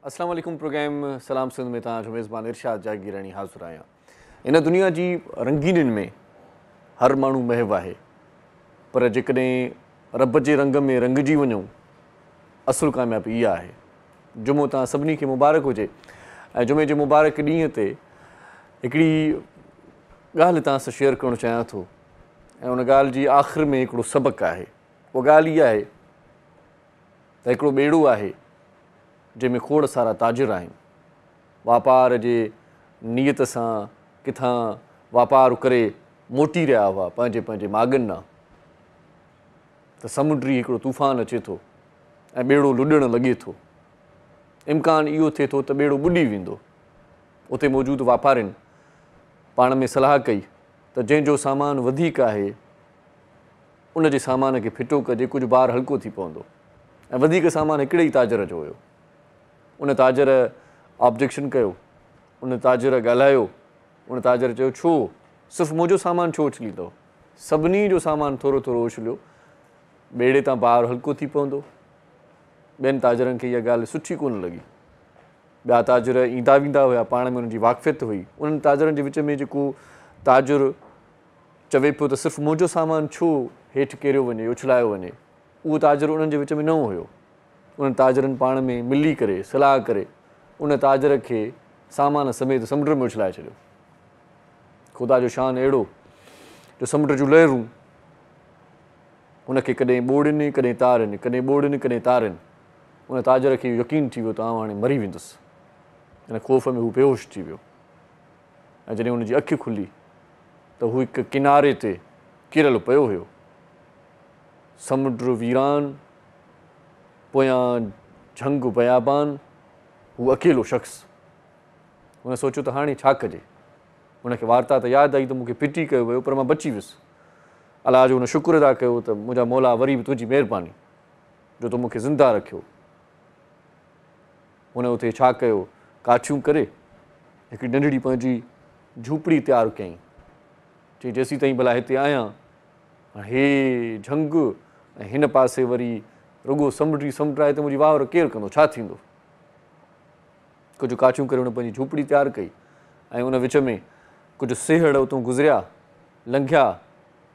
अस्सलाम वालेकुम। प्रोग्राम सलाम सिंध में तव्हांजो मेज़बान इरशाद जागीरानी हाज़िर आहियां। इन दुनिया जी रंगीनियुनि में हर माण्हू महव आहे, पर जेकॾहिं रब जे रंग में रंगजी वञूं, असुलु कामयाबी इहा आहे। जुमो तव्हां सभिनी खे मुबारक हुजे। ऐं जुमे जे मुबारक ॾींहं ते हिकिड़ी ॻाल्हि तव्हां सां शेयर करणु चाहियां थो, ऐं उन ॻाल्हि जी आख़िर में हिकिड़ो सबक़ु आहे। उहा ॻाल्हि इहा आहे त हिकिड़ो ॿेड़ो आहे जंहिंमें खोड़ सारा ताजिर आहिनि। वापार जे नियत सां किथां वापारु करे मोटी रहिया हुआ पंहिंजे पंहिंजे माॻनि मां, त समुंडी हिकिड़ो तूफ़ान अचे थो ऐं ॿेड़ो लुॾणु लॻे थो। इम्कानु इहो थिए थो त ॿेड़ो ॿुॾी वेंदो। उते मौजूदु वापारियुनि पाण में सलाह कई त जंहिंजो सामान वधीक आहे उन जे सामान खे फिटो कजे, कुझु भार हल्को थी पवंदो। ऐं वधीक सामान हिकिड़े ई ताजर जो हुयो। उन ताजर ऑब्जेक्शन कयो, उन ताजर ॻाल्हायो। उन ताजर चयो, छो सिर्फ़ु मुंहिंजो सामान छो उछलींदो? सभिनी जो सामान थोरो थोरो उछलियो, ॿेड़े तां भार हल्को थी पवंदो। ॿियनि ताजरनि खे इहा ॻाल्हि सुठी कोन लॻी। ॿिया ताजर ईंदा वेंदा हुआ, पाण में उन्हनि जी वाक़फ़ियत हुई। उन्हनि ताजरनि जे विच में जेको ताजुर चवे पियो त सिर्फ़ु मुंहिंजो सामान छो हेठि किरियो वञे, उछलायो वञे, उहो ताजर उन्हनि जे विच में न हुयो। उन्हनि ताजरनि पाण में मिली करे सलाह करे उन ताजर खे सामान समेत समुंड में उछलाए छॾियो। ख़ुदा जो शान अहिड़ो जो समुंड जूं लहरूं उनखे कॾहिं ॿोड़ियुनि कॾहिं तारियुनि, कॾहिं ॿोड़ियुनि कॾहिं तारियुनि। उन ताजर खे यकीन थी वियो त आउं हाणे मरी वेंदुसि। हिन ख़ौफ़ में हू बेहोश थी वियो। ऐं जॾहिं हुनजी अखि खुली त हू हिकु किनारे ते किरियलु पियो हुयो। समुंड वीरान, पोयां झंग बयाबान, हू अकेलो शख़्स। हुन सोचियो त हाणे छा कजे। हुनखे वार्ता त यादि आई त मूंखे फिटी कयो वियो, पर मां बची वियुसि। अलाह जो हुन शुक्र अदा कयो त मुंहिंजा मौला वरी बि तुंहिंजी महिरबानी जो तूं मूंखे ज़िंदा रखियो। हुन उते छा कयो, काठियूं करे हिकिड़ी नंढड़ी पंहिंजी झूपड़ी तयारु कयईं। चई जेसीं ताईं भला हिते आहियां, हे झंग ऐं हिन पासे वरी रुॻो समुंड आहे त मुंहिंजी वावर केरु कंदो, छा थींदो? कुझु काठियूं करे हुन पंहिंजी झूपड़ी तयारु कई। ऐं उन विच में कुझु सेहड़ उतां गुज़रिया, लंघिया।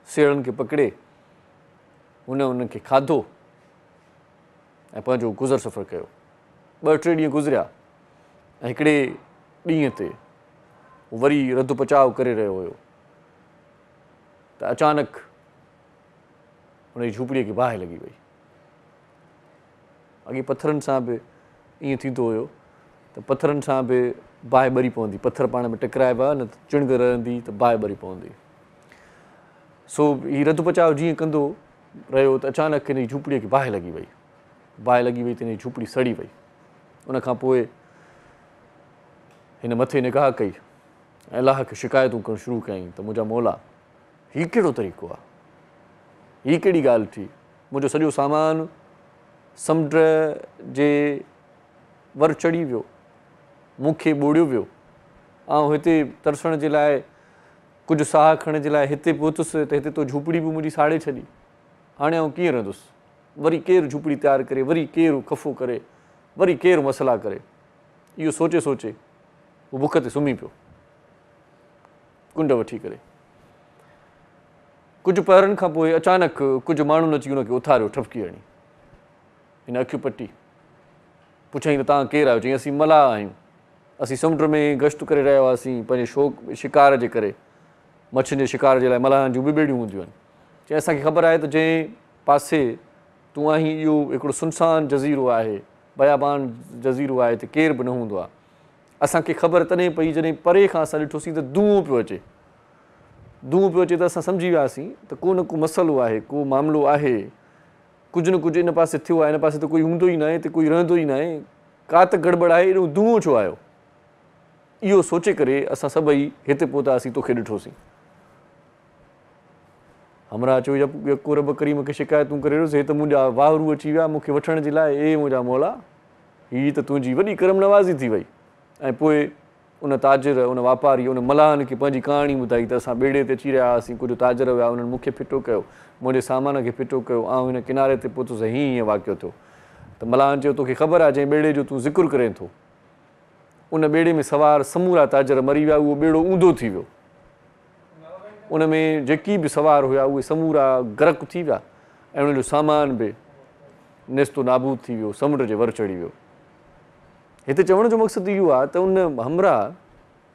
सेहड़नि खे पकिड़े हुन उन्हनि खे खाधो ऐं पंहिंजो गुज़र सफ़र कयो। 2-3 ॾींहं गुज़रिया ऐं हिकिड़े ॾींहं ते वरी रधु पचाव करे रहियो हुयो त अचानक हुनजी झूपड़ीअ खे बाहि लॻी वई। अॻे पथरनि सां बि ईअं थींदो हुयो त पथरनि सां बि बाहि ॿरी पवंदी। पथर पाण में टकराइबा न त चिणग रहंदी त बाहि ॿरी पवंदी। सो हीउ रधु पचाव जीअं कंदो रहियो त अचानक हिन जी झूपड़ीअ खे बाहि लॻी वई। बाहि लॻी वई त हिन जी झूपड़ी सड़ी वई। उनखां पोइ हिन मथे निगाह कई ऐं अलाह खे शिकायतूं करणु शुरू कयईं त मुंहिंजा मौला, हीउ कहिड़ो तरीक़ो आहे? हीअ कहिड़ी ॻाल्हि थी? मुंहिंजो सॼो सामान समुंड जे वर चढ़ी वियो, मूंखे ॿोड़ियो वियो। ऐं हिते तरसण जे लाइ, कुझु साह खणण जे लाइ हिते पहुतुसि त हिते तो झूपड़ी बि मुंहिंजी साड़े छॾी। हाणे आउं कीअं रहंदुसि? वरी केरु झूपड़ी तयारु करे, वरी केरु ख़फ़ो करे, वरी केरु मसला करे। इहो सोचे सोचे हू बुख ते सुम्ही पियो, कुंड वठी करे। कुझु पहरनि खां पोइ अचानक कुझु माण्हुनि अची हुनखे उथारियो, ठपकी हणी। हिन अखियूं पटी, पुछईं त तव्हां केरु आहियो? चईं असीं मलाह आहियूं। असीं समुंड में गश्त करे रहिया हुआसीं पंहिंजे शौक़ु शिकार जे करे। मच्छियुनि जे शिकार जे लाइ मलाहनि जूं ॿ ॿेड़ियूं हूंदियूं आहिनि। चईं असांखे ख़बर आहे त जंहिं पासे तूं आहीं इहो हिकिड़ो सुनसान जज़ीरो आहे, बयाबान जज़ीरो आहे, हिते केरु बि न हूंदो आहे। असांखे ख़बर तॾहिं पई जॾहिं परे खां असां ॾिठोसीं त धुओं पियो अचे। धुओं पियो अचे त असां सम्झी वियासीं त को न को मसइलो आहे, को मामिलो आहे, कुझु न कुझु इन पासे थियो आहे। हिन पासे त कोई हूंदो ई न आहे, हिते कोई रहंदो ई न आहे, का त गड़बड़ आहे, एॾो धुओं छो आयो? इहो सोचे करे असां सभई हिते पहुतासीं, तोखे ॾिठोसीं। हमरा चयो यको रब करीम खे शिकायतूं करे रहियोसीं, हे त मुंहिंजा वाहरू अची विया मूंखे वठण जे लाइ। ए मुंहिंजा मौला, हीअ त तुंहिंजी वॾी करम नवाज़ी थी वई। ऐं पोइ उन ताजिर, उन वापारी, उन मलाहनि खे पंहिंजी कहाणी ॿुधाई त असां ॿेड़े ते अची रहिया हुआसीं, कुझु ताजिर हुआ, उन्हनि मूंखे फिटो कयो, मुंहिंजे सामान खे फिटो कयो, ऐं हिन किनारे ते पहुतुसि, हीअं वाक़ियो थियो। त मलाहनि चयो, तोखे ख़बर आहे जंहिं ॿेड़े जो तूं ज़िक्र करें थो, उन ॿेड़े में सवार समूरा ताजर मरी विया, उहो ॿेड़ो ऊंधो थी वियो। उन में जेकी बि सवार हुआ उहे समूरा गरक थी विया ऐं उन जो सामान बि नेस्तो नाबूद थी वियो, समुंड जे वर चढ़ी वियो। हिते चवण जो मक़सदु इहो आहे त उन हमरा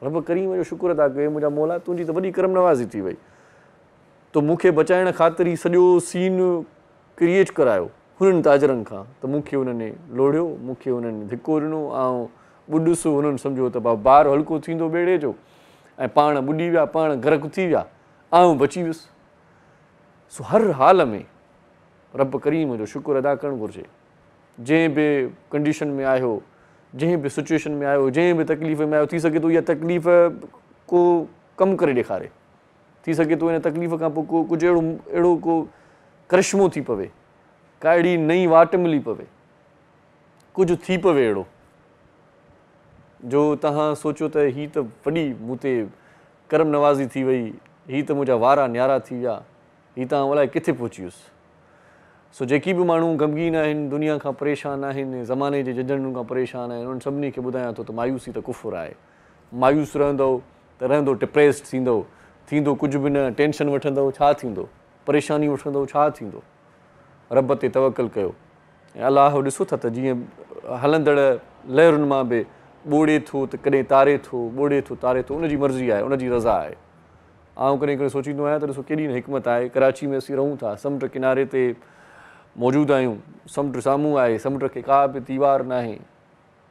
रब करीम जो शुक्र अदा कयो, मुंहिंजा मौला तुंहिंजी त वॾी करम नवाज़ी थी वई, तो मूंखे बचाइण ख़ातिर ई सॼो सीन क्रिएट करायो हुननि ताजरनि खां, त मूंखे उन्हनि लोढ़ियो, मूंखे उन्हनि धिको ॾिनो, ऐं ॿुॾुसि उन्हनि सम्झो त भार हल्को थींदो ॿेड़े जो ऐं पाण ॿुॾी विया, पाण गरक थी विया, आउं बची वियुसि। सो हर हाल में रब करीम जो शुक्र अदा करणु घुरिजे। जंहिं बि कंडीशन में आहियो, जंहिं बि सिचुएशन में आहियो, जंहिं बि तकलीफ़ में आहियो, थी सघे थो इहा तकलीफ़ को कमु करे ॾेखारे, थी सघे थो इन तकलीफ़ खां पोइ को कुझु अहिड़ो को करिश्मो थी पवे, का अहिड़ी नई वाट मिली पवे, कुझु थी पवे अहिड़ो जो तव्हां सोचो त हीअ त वॾी मूं ते करम नवाज़ी थी वई, हीअ त मुंहिंजा वारा न्यारा थी विया, हीअ तव्हां अलाए किथे पहुची वियुसि। सो जेकी बि माण्हू गमगीन आहिनि, दुनिया खां परेशान आहिनि, ज़माने जे झंझटुनि खां परेशान आहिनि, उन्हनि सभिनी खे ॿुधायां थो त मायूसी त कुफ़ुर आहे। मायूस रहंदव त रहंदो डिप्रेस्ड थींदो कुझु बि न, टेंशन वठंदव छा थींदो, परेशानी वठंदव छा थींदो। रब ते तवकल कयो ऐं अलाह ॾिसो था त जीअं हलंदड़ लहरुनि मां बि ॿोड़े थो त कॾहिं तारे थो, ॿोड़े थो तारे थो, उनजी मर्ज़ी आहे, उनजी रज़ा आहे। आउं कॾहिं कॾहिं सोचींदो आहियां त ॾिसो केॾी न हिकमत आहे, कराची में असीं रहूं था, समुंड किनारे ते मौजूदु आहियूं, समुंड साम्हूं आहे, समुंड खे का बि दीवार न आहे,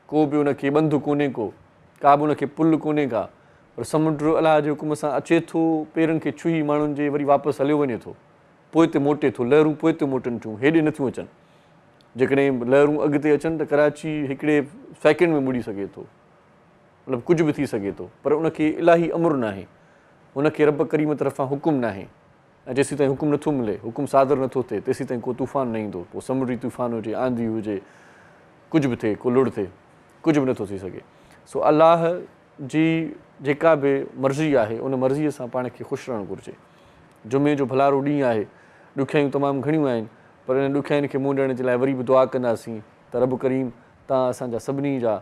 को बि उनखे बंदि कोन्हे, का बि उनखे पुल कोन्हे का, पर समुंड अलाह जे हुकुम सां अचे थो, पेरनि खे छुही माण्हुनि जे वरी वापसि हलियो वञे थो, पोइ ते मोटे थो, लहरूं पोइ ते मोटनि थियूं, हेॾे नथियूं अचनि। जेकॾहिं लहरूं अॻिते अचनि त कराची हिकिड़े सेकेंड में ॿुॾी सघे थो, मतिलबु कुझु बि थी सघे थो, पर उनखे इलाही अमुर न आहे, हुनखे रब करीम तरफ़ां हुकुम न आहे। ऐं जेसीं ताईं हुकुम नथो मिले, हुकुम सादर नथो थिए, तेसीं ताईं को तूफ़ान न ईंदो। पोइ समुंडी तूफ़ान हुजे, आंधी हुजे, कुझु बि थिए, को लुड़ थिए, कुझु बि नथो थी सघे। सो अलाह जी जेका बि मर्ज़ी आहे उन मर्ज़ीअ सां पाण खे ख़ुशि रहणु घुरिजे। जुमे जो भलारो ॾींहुं आहे, ॾुखियाईयूं तमामु घणियूं आहिनि, पर इन ॾुखियाईनि खे मुंहुं ॾियण जे लाइ वरी बि दुआ कंदासीं त रब करीम तव्हां असांजा सभिनी जा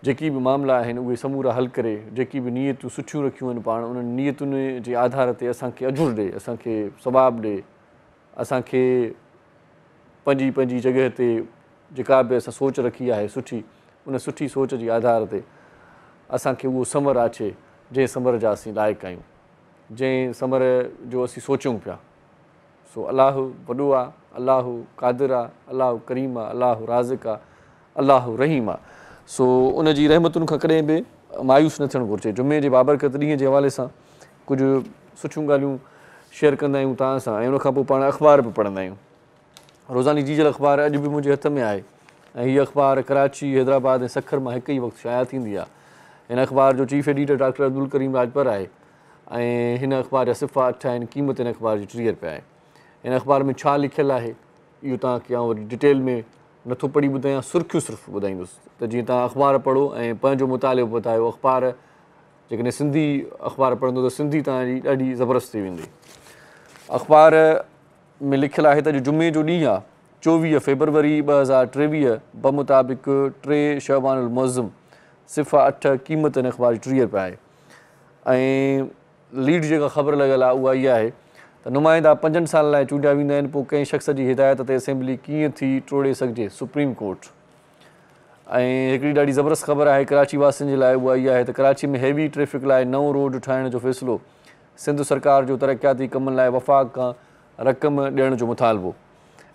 जेकी बि मामला आहिनि उहे समूरा हल करे, जेकी बि नियतूं सुठियूं रखियूं आहिनि पाण, उन्हनि नियतुनि जे आधार ते असांखे अजुर ॾे, असांखे सवाबु ॾे, असांखे पंहिंजी पंहिंजी जॻह ते जेका बि असां सोच रखी आहे सुठी, उन सुठी सोच जे आधार ते असांखे उहो समर अचे जंहिं समर जा असीं लाइक़ु आहियूं, जंहिं समर जो असीं सोचूं पिया। सो अलाह वॾो आहे, अलाह क़ादिर आहे, अलाह करीम आहे, अलाह राज़िक़ आहे, अलाह रहीम आहे। सो उन जी रहमतुनि खां कॾहिं बि मायूस न थियणु घुरिजे। जुमे जे बाबरकत ॾींहं जे हवाले सां कुझु सुठियूं ॻाल्हियूं शेयर कंदा आहियूं तव्हां सां, ऐं उनखां पोइ पाण अख़बार बि पढ़ंदा आहियूं। रोज़ानी जीजल अख़बार अॼु बि मुंहिंजे हथ में आहे, ऐं हीअ अख़बार कराची, हैदराबाद ऐं सखर मां हिकु ई वक़्तु शाया थींदी आहे। हिन अख़बार जो chief editor doctor Abdul Karim Rajpar आहे, ऐं हिन अख़बार जा सिफ़ा 8 आहिनि, क़ीमत हिन अख़बार जी 30 रुपया आहे। हिन अख़बार में छा लिखियलु आहे इहो तव्हांखे आउं वरी डिटेल में नथो पढ़ी ॿुधायां, सुर्खियूं सिर्फ़ु ॿुधाईंदुसि त जीअं तव्हां अख़बार पढ़ो ऐं पंहिंजो मुतालिबो वधायो। अख़बार जेकॾहिं सिंधी अख़बार पढ़ंदो त सिंधी तव्हांजी ॾाढी ज़बरदस्त थी वेंदी। अख़बार में लिखियलु आहे त अॼु जुमे जो ॾींहुं आहे, 24 फेबरवरी 2023 बमुताबिक़ 3 शअबानुल मुअज़्ज़म, सिफ़ा 8, क़ीमत हिन अख़बार जी 30 रुपया आहे। ऐं लीड जेका ख़बर लॻल आहे उहा इहा आहे त नुमाइंदा 5 साल लाइ चूंडिया वेंदा आहिनि, पोइ कंहिं शख़्स जी हिदायत ते असेंबली कीअं थी टोड़े सघिजे, सुप्रीम कोर्ट। ऐं हिकिड़ी ॾाढी ज़बरदस्त ख़बर आहे कराची वासियुनि जे लाइ, उहा इहा आहे त कराची में हैवी ट्रैफ़िक लाइ नओं रोड ठाहिण जो फ़ैसिलो, सिंध सरकार जो तरक़ियाती कमनि लाइ वफ़ाक़ खां रक़म ॾियण जो मुतालबो।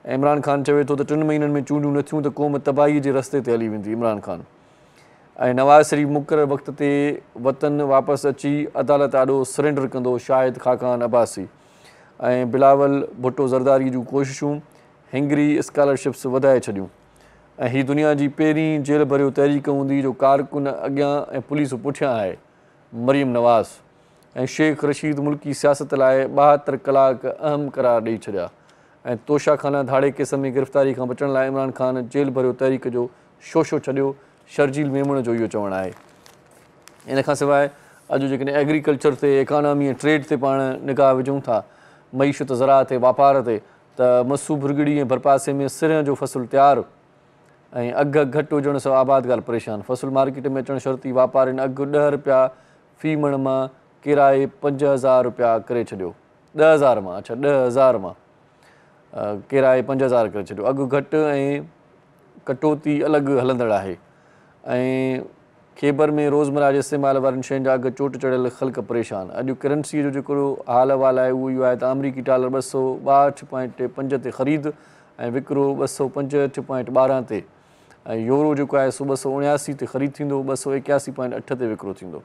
इमरान ख़ान चवे थो त 3 महीननि में चूंडियूं न थियूं त क़ौम तबाही जे रस्ते ते हली वेंदी। इमरान ख़ान ऐं नवाज़ शरीफ़ मुक़ररु वक़्त ते वतन वापसि अची अदालत आॾो सरेंडर कंदो शाहिद ख़ाक़ान अब्बासी। ऐं बिलावल भुट्टो ज़रदारी जूं कोशिशूं हिंगरी स्कॉलरशिप्स वधाए छॾियूं। ऐं हीअ दुनिया जी पहिरीं जेल भरियो तहरीक हूंदी जो कारकुन अॻियां ऐं पुलिस पुठियां आहे, मरियम नवाज़। ऐं शेख रशीद मुल्की सियासत लाइ 72 कलाक अहम करार ॾेई छॾिया। ऐं तोशाखाना धाड़े केस में गिरफ़्तारी खां बचण लाइ इमरान ख़ान जेल भरियो तहरीक जो शोशो छॾियो, शर्जील मेमण जो इहो चवणु आहे। इन खां सवाइ अॼु जेकॾहिं एग्रीकल्चर ते, इकानमी ऐं ट्रेड ते पाण निगाह विझूं था, मईशत ज़राअत ते, वापार ते, त मसू भुरगड़ी ऐं भरपासे में सिरियां जो फ़सुलु तयारु, ऐं अघु घटि हुजण सां आबाद ॻाल्हि परेशान। फसल मार्केट में अचणु शर्ती वापारियुनि अघु 10 रुपया फी मण मां किराए 5000 रुपया करे छॾियो। 10,000 मां, अच्छा 10,000 मां किराए 5000 करे छॾियो। अघु घटि ऐं कटौती अलॻि हलंदड़ आहे। ऐं खेबर में रोज़मर्रा जे इस्तेमाल वारनि शयुनि जा अघु चोट चढ़ियल, ख़ल्क़ परेशान। अॼु करंसीअ जो जेको हाल अहिवाल आहे उहो इहो आहे त अमरीकी डॉलर 262.5 ते ख़रीद ऐं विकिरो 265.12 ते, ऐं यूरो जेको आहे सो 279 ते ख़रीद थींदो, 281.8 ते विकिरो थींदो।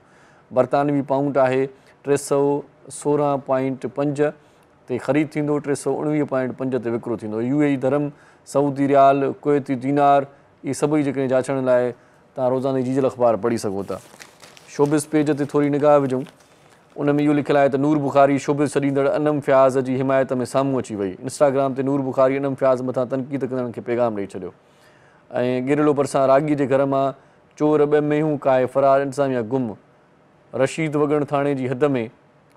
बरतानवी पाउंड आहे 316.5 ते ख़रीद थींदो, 319.5 ते विकिरो थींदो। UAE धर्म, सऊदी रियाल, कुवैती दीनार, इहे सभई जेकॾहिं जाचण लाइ तव्हां रोज़ाना जी अख़बार पढ़ी सघो था। शोबिस पेज ते थोरी निगाह विझूं, उन में इहो लिखियलु आहे त नूर बुखारी शोबिस छॾींदड़ अनम फ़याज़ जी हिमायत में साम्हूं अची वई। इंस्टाग्राम ते नूर बुखारी अनम फ़याज़ मथां तनक़ीद कंदड़नि खे पैगाम ॾेई छॾियो। ऐं गिरलो भरिसां राॻीअ जे घर मां चोर 2 मेहूं काए फरार, इंतिज़ामिया गुम। रशीद वगण थाणे जी हद में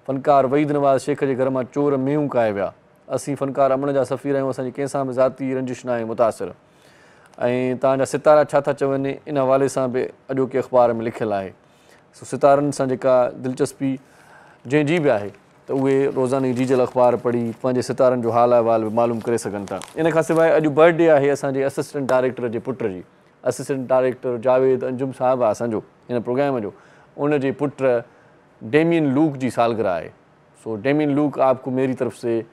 फ़नकार वहीद नवाज़ शेख जे घर मां चोर मेहूं काए विया। असीं फ़नकार अमन जा सफ़ीर आहियूं, असांजी कंहिंसां बि ज़ाती रंजिश न आहे मुतासिर। ऐं तव्हांजा सितारा छा था चवनि इन हवाले सां बि अॼोके अख़बार में लिखियलु आहे। सो सितारनि सां जेका दिलचस्पी जंहिंजी बि आहे त उहे रोज़ाना जी अख़बार पढ़ी पंहिंजे सितारनि जो हाल अहिवाल बि मालूम करे सघनि था। इन खां सवाइ अॼु बर्थडे आहे असांजे असिस्टेंट डायरेक्टर जे पुट जी। असिस्टेंट डायरेक्टर जावेद अंजुम साहिबु आहे असांजो हिन प्रोग्राम जो, उन जे पुट डेमियन लूक जी सालगिरह आहे। सो डेमियन लूक, आपको मेरी तरफ से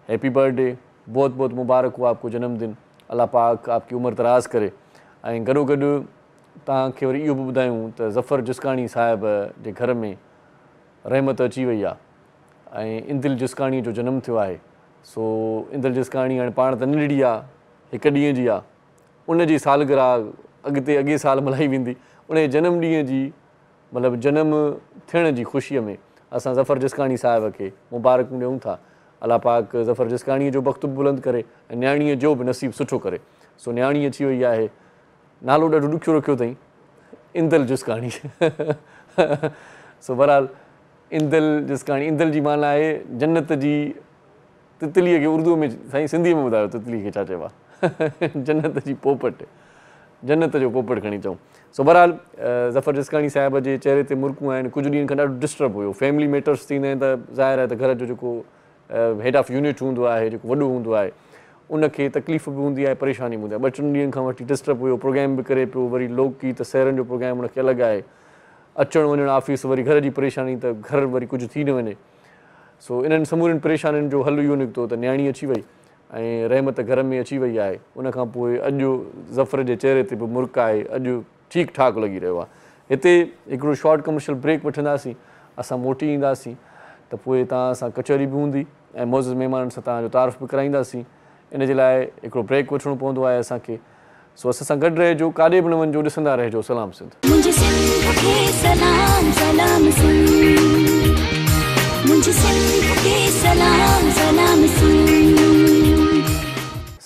हैप्पी बर्थडे, बहुत बहुत मुबारक हो आपको जन्मदिन। अल्लाह पाक आपकी उम्र दराज़ करे। ऐं गॾोगॾु तव्हांखे वरी इहो बि ॿुधायूं त ज़फ़र जिस्काणी साहिब जे घर में रहमत अची वई आहे ऐं इंदिल जिस्काणी जो जनमु थियो आहे। सो इंदिल जिस्काणी हाणे पाण त नंढड़ी आहे, हिकु ॾींहं जी आहे, उन जी सालगिरह अॻे साल मल्हाई वेंदी। उन जे जनमु ॾींहं जी मतिलबु जनमु थियण जी ख़ुशीअ में असां ज़फ़र जिस्काणी साहिब खे मुबारकूं ॾियूं था। अल्लाह पाक ज़फ़र जिस्काणीअ जो वक़्तु बि बुलंद करे ऐं न्याणीअ जो बि नसीबु सुठो करे। सो न्याणी अची वई आहे, नालो ॾाढो ॾुखियो रखियो अथई, इंदिल जिस्काणी। सो बहरहाल इंदिल जिस्काणी, इंदिल जी माना आहे जन्नत जी तितलीअ खे उर्दूअ में, साईं सिंधीअ में ॿुधायो तितलीअ खे छा चइबो आहे? जन्नत जी पोपट, जन्नत जो पोपट खणी चऊं। सो बहरहाल ज़फ़र जिस्काणी साहिब जे चहिरे ते मुर्कूं आहिनि। कुझु ॾींहंनि खां ॾाढो डिस्टर्ब हुयो। फैमिली मैटर्स थींदा आहिनि त ज़ाहिर आहे त घर जो जेको हेड ऑफ यूनिट हूंदो आहे, जेको वॾो हूंदो आहे, उनखे तकलीफ़ बि हूंदी आहे, परेशानी बि हूंदी आहे। 2-3 ॾींहंनि खां वठी डिस्टर्ब हुयो, प्रोग्राम बि करे पियो, वरी लोकगीत सहरनि जो प्रोग्राम उनखे अलॻि आहे, अचणु वञणु ऑफिस, वरी घर जी परेशानी, त घर वरी कुझु थी न वञे। सो इन्हनि समूरनि परेशानियुनि जो हल इहो निकितो त न्याणी अची वई ऐं रहमत घर में अची वई आहे। उनखां पोइ अॼु ज़फ़र जे चहिरे ते बि मुर्क आहे, अॼु ठीकु ठाकु लॻी रहियो आहे। हिते हिकिड़ो शॉर्ट कमर्शियल ब्रेक वठंदासीं, असां मोटी ईंदासीं त पोइ तव्हां सां कचहरी बि हूंदी ऐं मौज़ महिमाननि सां तव्हांजो तारीफ़ बि कराईंदासीं। इन जे लाइ हिकिड़ो ब्रेक वठिणो पवंदो आहे असांखे। सो असां सां गॾु रहिजो, काॾे बि न वञिजो, ॾिसंदा रहिजो सलाम सिंध।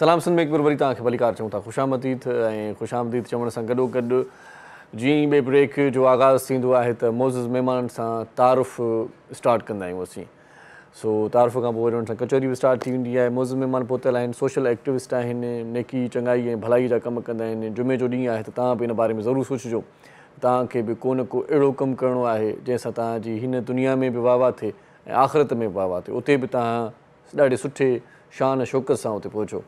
सलाम सिंध में हिकु बार वरी तव्हांखे भलीकार चऊं था, ख़ुशामदीद। ऐं ख़ुशामदीद चवण सां गॾोगॾु जीअं ई ॿिए ब्रेक जो आगाज़ थींदो आहे त मौज़ महिमाननि सां तारुफ़ स्टार्ट कंदा आहियूं असीं। सो तारुफ़ खां पोइ वरी हुन सां कचहरी बि स्टार्ट थी वेंदी आहे। मौज़ महिमान पहुतल आहिनि, सोशल एक्टिविस्ट आहिनि, नेकी चङाई ऐं भलाई जा कमु कंदा आहिनि। जुमे जो ॾींहुं आहे त तव्हां बि इन बारे में ज़रूरु सोचिजो। तव्हांखे बि को न को अहिड़ो कमु करिणो आहे जंहिंसां तव्हांजी हिन दुनिया में बि वाह वाह थिए ऐं आख़िरत में बि वाह वाह थिए। उते बि तव्हां ॾाढे सुठे शान शौक़त सां उते पहुचो।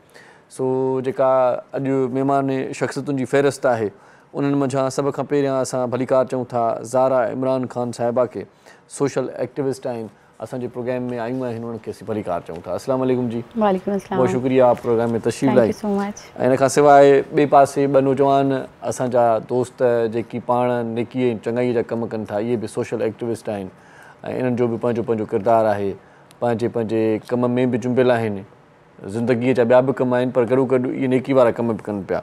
सो जेका अॼु महिमान शख़्सियतुनि जी फ़हिरिस्त आहे, उन्हनि मंझां सभ खां पहिरियां असां भलीकार चऊं था ज़ारा इमरान ख़ान साहिबा खे। सोशल एक्टिविस्ट आहिनि, असांजे प्रोग्राम में आयूं आहिनि, उन्हनि खे असीं भलीकार चऊं था। अस्सलाम वालेकुम जी। वालेकुम अस्सलाम। बहुत शुक्रिया आप प्रोग्राम में तशरीफ़ लाई। So much. ऐं इन खां सवाइ ॿिए पासे ॿ नौजवान असांजा दोस्त जेकी पाण नेकी ऐं चङाईअ जा कमु कनि था, इहे बि सोशल एक्टिविस्ट आहिनि ऐं इन्हनि जो बि पंहिंजो पंहिंजो किरदारु आहे, पंहिंजे पंहिंजे कम में बि जुंबियल आहिनि। ज़िंदगीअ जा ॿिया बि कम आहिनि, पर गॾो गॾु इहे नेकी वारा कम बि कनि पिया।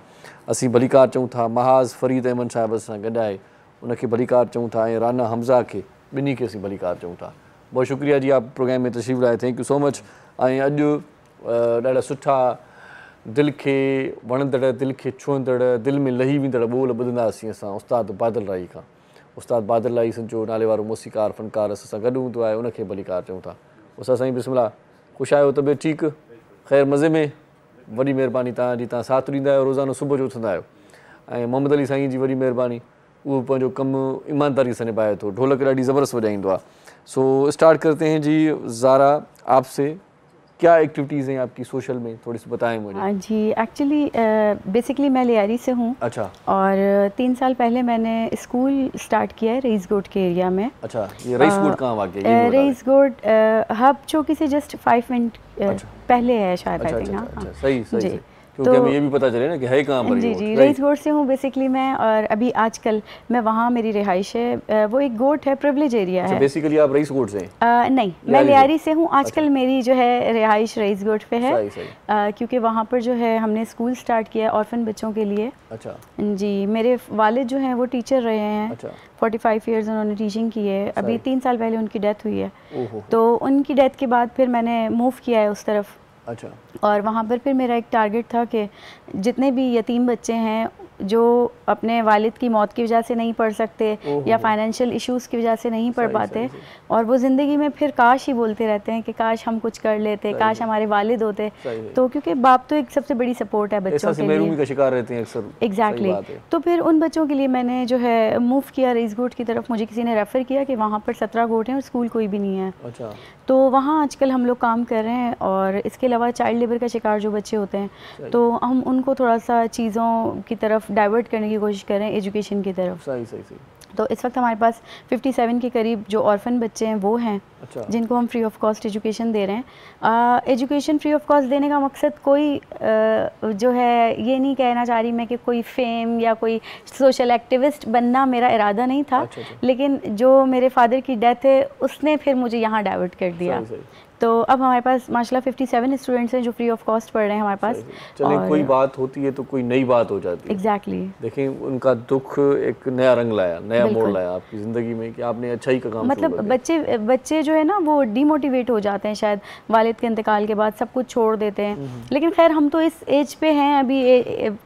असीं भलीकार चऊं था महाज़ फ़रीद अहमद साहिब सां गॾु आहे, उनखे भलीकार चऊं था, ऐं राना हमज़ा खे, ॿिन्ही खे असीं भलीकार चऊं था। बहुत शुक्रिया जी आप प्रोग्राम में तशरीफ़ लाए, थैंक यू सो मच। ऐं अॼु ॾाढा सुठा दिलि खे वणंदड़, दिलि खे छुहंदड़, दिलि में लही वेंदड़ ॿोल ॿुधंदासीं असां उस्ताद बादल राई खां। उस्ताद बादल राई जो नाले वारो मौसीक़ार फ़नकार असां सां गॾु हूंदो आहे, उनखे भलीकार चऊं था। उस्ताद साईं बिस्मिल्लाह, ख़ुशि आहियो, तबियत ठीकु, ख़ैर मज़े में? वॾी महिरबानी तव्हांजी, तव्हां साथ ॾींदा आहियो, रोज़ानो सुबुह जो उथंदा आहियो। ऐं मोहम्मद अली साईं जी वॾी महिरबानी, उहो पंहिंजो कमु ईमानदारी सां निभाए थो, ढोलक ॾाढी ज़बरदस्त वॼाईंदो आहे। सो स्टार्ट करते हैं जी ज़ारा आपसे, क्या एक्टिविटीज़ हैं आपकी सोशल में, थोड़ी सी बताएं मुझे। हाँ जी, एक्चुअली बेसिकली मैं लियारी से हूँ। अच्छा। और 3 साल पहले मैंने स्कूल स्टार्ट किया है रईस गोट के एरिया में। अच्छा, ये रईस गोट कहाँ वाक़ई है? रईस गोट हब चौकी से जस्ट 5 मिनट पहले है शायद, आई थिंक। अच्छा, सही सही, क्योंकि हमें ये भी पता चले ना कि है कहाँ पर। जी, रईस गोट से हूँ बेसिकली मैं, और अभी आजकल मैं वहाँ मेरी रिहाइश है। वो एक गोट है, प्रिविलेज एरिया है। बेसिकली आप रईस गोट से? नहीं, मैं लियारी से हूँ। आजकल मेरी जो है रिहाइश रईस गोट पे है। क्योंकि वहाँ पर जो है हमने स्कूल स्टार्ट किया है ऑर्फन बच्चों के लिए। अच्छा जी, मेरे वालिद जो हैं वो टीचर रहे हैं। अच्छा। 45 ईयर्स उन्होंने टीचिंग की है। अभी 3 साल पहले उनकी डेथ हुई है। तो उनकी डेथ के बाद फिर मैंने मूव किया है उस तरफ। अच्छा। और वहाँ पर फिर मेरा एक टारगेट था कि जितने भी यतीम बच्चे हैं जो अपने वालिद की मौत की वजह से नहीं पढ़ सकते या फाइनेंशियल इश्यूज़ की वजह से नहीं पढ़ पाते, और वो ज़िंदगी में फिर काश ही बोलते रहते हैं कि काश हम कुछ कर लेते, काश हमारे वालिद होते। तो क्योंकि बाप तो एक सबसे बड़ी सपोर्ट है बच्चों के लिए, का शिकार रहते हैं अक्सर। एग्जैक्टली। तो फिर उन बच्चों के लिए मैंने जो है मूव किया रईस गोट की तरफ। मुझे किसी ने रेफ़र किया कि वहाँ पर 17 गोट हैं और स्कूल कोई भी नहीं है। अच्छा। तो वहाँ आजकल हम लोग काम कर रहे हैं। और इसके अलावा चाइल्ड लेबर का शिकार जो बच्चे होते हैं, तो हम उनको थोड़ा सा चीज़ों की तरफ डाइवर्ट करने की कोशिश कर रहे हैं, एजुकेशन की तरफ। सही। तो इस वक्त हमारे पास 57 के करीब जो ऑर्फन बच्चे हैं वो हैं। अच्छा। जिनको हम फ्री ऑफ कॉस्ट एजुकेशन दे रहे हैं। एजुकेशन फ्री ऑफ कॉस्ट देने का मकसद कोई जो है ये नहीं कहना चाह रही मैं कि कोई फेम या कोई सोशल एक्टिविस्ट बनना मेरा इरादा नहीं था। अच्छा। लेकिन जो मेरे फादर की डेथ है उसने फिर मुझे यहाँ डाइवर्ट कर दिया। सही। तो अब हमारे पास माशाल्लाह 57 स्टूडेंट्स हैं जो फ्री ऑफ कॉस्ट पढ़ रहे हैं हमारे पास। चलिए, कोई बात होती है तो कोई नई बात हो जाती है। एग्जैक्टली। देखें, उनका दुख एक नया रंग लाया, नया मोड़ लाया आपकी ज़िंदगी में कि आपने अच्छाई का काम मतलब बच्चे जो है ना वो डीमोटिवेट हो जाते हैं शायद वालिद के इंतकाल के बाद, सब कुछ छोड़ देते हैं। लेकिन खैर हम तो इस एज पे हैं अभी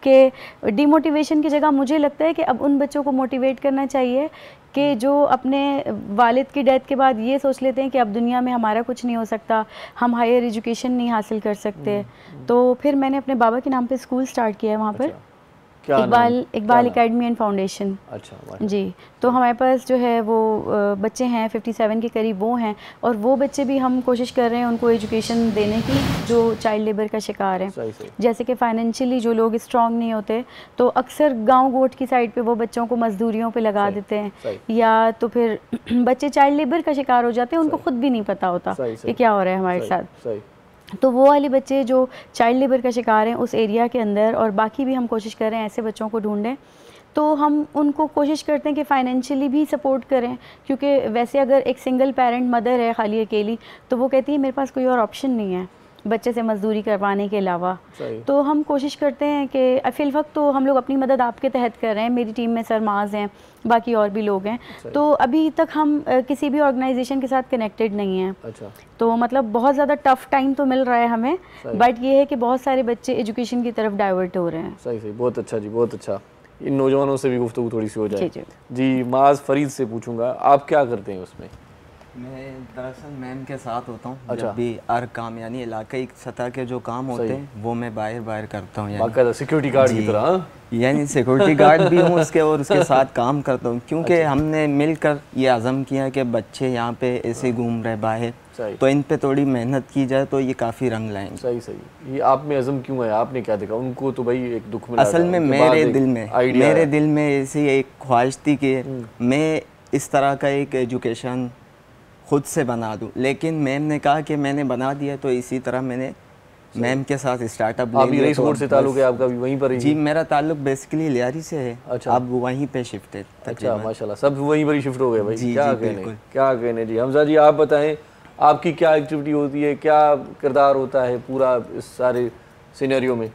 के डीमोटिवेशन की जगह मुझे लगता है कि अब उन बच्चों को मोटिवेट करना चाहिए कि जो अपने वालिद की डेथ के बाद ये सोच लेते हैं कि अब दुनिया में हमारा कुछ नहीं हो सकता, हम हायर एजुकेशन नहीं हासिल कर सकते। तो फिर मैंने अपने बाबा के नाम पे स्कूल स्टार्ट किया है वहाँ पर। Iqbal academy and foundation. अच्छा। जी। तो हमारे पास जो है वो बच्चे हैं 57 के करीब वो हैं, और वो बच्चे भी हम कोशिश कर रहे हैं उनको एजुकेशन देने की जो चाइल्ड लेबर का शिकार हैं। सही। जैसे कि फाइनेंशियली जो लोग स्ट्रॉन्ग नहीं होते, तो अक्सर गांव गोट की साइड पे वो बच्चों को मजदूरियों पे लगा देते हैं, या तो फिर बच्चे चाइल्ड लेबर का शिकार हो जाते हैं, उनको खुद भी नहीं पता होता कि क्या हो रहा है हमारे साथ। तो वो वाले बच्चे जो चाइल्ड लेबर का शिकार हैं उस एरिया के अंदर, और बाकी भी हम कोशिश कर रहे हैं ऐसे बच्चों को ढूंढें। तो हम उनको कोशिश करते हैं कि फ़ाइनेंशियली भी सपोर्ट करें, क्योंकि वैसे अगर एक सिंगल पेरेंट मदर है खाली अकेली, तो वो कहती है मेरे पास कोई और ऑप्शन नहीं है बच्चे से मजदूरी करवाने के अलावा। तो हम कोशिश करते हैं कि फिल वक्त तो हम लोग अपनी मदद आपके तहत कर रहे हैं। मेरी टीम में सरमाज हैं, बाकी और भी लोग हैं। तो अभी तक हम किसी भी ऑर्गेनाइजेशन के साथ कनेक्टेड नहीं हैं। अच्छा। तो मतलब बहुत ज़्यादा टफ टाइम तो मिल रहा है हमें, बट ये है कि बहुत सारे बच्चे एजुकेशन की तरफ डाइवर्ट हो रहे हैं। सही। बहुत अच्छा जी, बहुत अच्छा। इन नौजवानों से भी गुफ्तगू थोड़ी सी हो जाए। जी। माज फरीद से पूछूंगा, आप क्या करते हैं उसमें? मैं दरअसल मैम के साथ होता हूँ। अच्छा। जब भी हर काम यानी इलाकाई सतह के जो काम होते हैं वो मैं बाहर करता हूँ, यानी सिक्योरिटी गार्ड की तरह। यानी सिक्योरिटी गार्ड भी हूँ उसके, और उसके साथ काम करता हूँ, क्योंकि हमने मिलकर ये आज़म किया कि बच्चे यहाँ पे ऐसे घूम रहे बाहर, तो इन पे थोड़ी मेहनत की जाए तो ये काफ़ी रंग लाएंगे। सही। ये आप में अज़म क्यों है? आपने क्या देखा? उनको तो भाई एक दुख मिला। असल में मेरे दिल में ऐसी एक ख्वाहिश थी कि मैं इस तरह का एक एजुकेशन खुद से बना दूं, लेकिन मैम ने कहा कि मैंने बना दिया, तो इसी तरह मैंने मैम के साथ स्टार्टअप ले लिया। रईस गोट से ताल्लुक है आपका भी वहीं पर ही? जी, मेरा ताल्लुक बेसिकली लियारी से है। अच्छा। अब वहीं पे शिफ्ट है। अच्छा, माशाल्लाह, सब वहीं पर ही शिफ्ट हो गए भाई। क्या कहने जी। हमजा जी, आप बताएं आपकी क्या एक्टिविटी होती है, क्या किरदार होता है पूरा इस सारे सिनेरियो में?